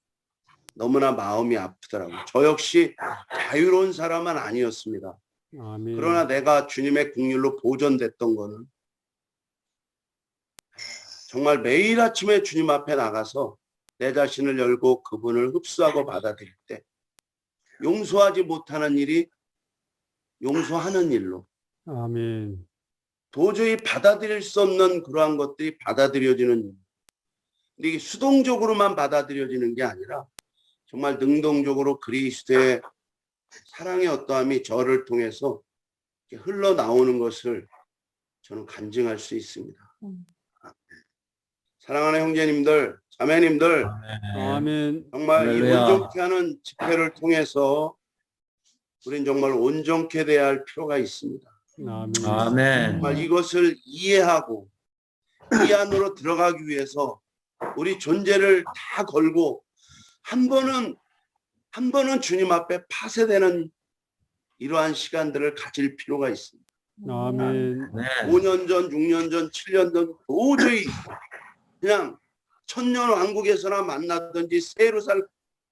너무나 마음이 아프더라고요. 저 역시 자유로운 사람은 아니었습니다. 아멘. 그러나 내가 주님의 긍휼로 보존됐던 거는 정말 매일 아침에 주님 앞에 나가서 내 자신을 열고 그분을 흡수하고 받아들일 때 용서하지 못하는 일이 용서하는 일로 아멘. 도저히 받아들일 수 없는 그러한 것들이 받아들여지는 일. 근데 이게 수동적으로만 받아들여지는 게 아니라 정말 능동적으로 그리스도의 사랑의 어떠함이 저를 통해서 흘러나오는 것을 저는 간증할 수 있습니다. 사랑하는 형제님들, 자매님들, 아멘. 정말 이 할렐루야. 온전케 하는 집회를 통해서 우린 정말 온전케 돼야 할 필요가 있습니다. 아멘. 아멘. 정말 이것을 이해하고 이 안으로 들어가기 위해서 우리 존재를 다 걸고 한 번은 주님 앞에 파쇄되는 이러한 시간들을 가질 필요가 있습니다. 아멘. 네. 5년 전, 6년 전, 7년 전 도저히 그냥 천년왕국에서나 만나든지 새 예루살렘,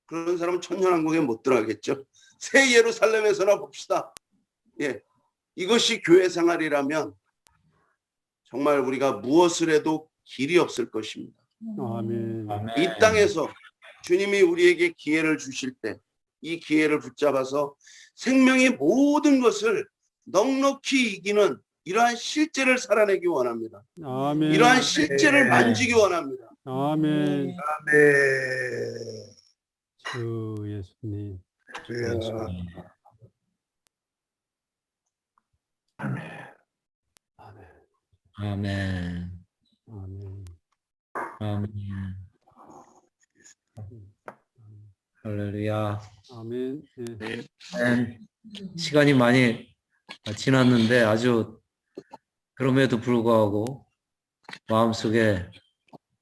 그런 사람은 천년왕국에 못 들어가겠죠. 새 예루살렘에서나 봅시다. 예, 이것이 교회 생활이라면 정말 우리가 무엇을 해도 길이 없을 것입니다. 아멘. 이 땅에서 주님이 우리에게 기회를 주실 때 이 기회를 붙잡아서 생명의 모든 것을 넉넉히 이기는 이러한 실제를 살아내기 원합니다. 아멘. 이러한 실제를 만지기 원합니다. 아멘. 주 예수님. 아멘. 아멘. 아멘. 아멘. 할렐루야. 아멘. 예. 네. 시간이 많이 지났는데 아주 그럼에도 불구하고 마음속에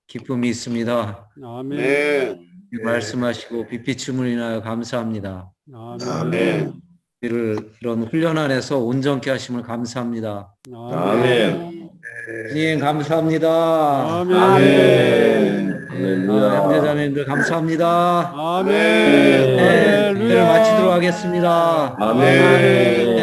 기쁨이 있습니다. 아멘. 네. 말씀하시고 빛비춤을 인하여 감사합니다. 아멘. 우리를 이런 훈련 안에서 온전케 하심을 감사합니다. 아멘. 주님 감사합니다. 아멘. 아멘. 형제자매님들 감사합니다. 아멘. 네, 할렐루야. 기도를 마치도록 하겠습니다. 아멘.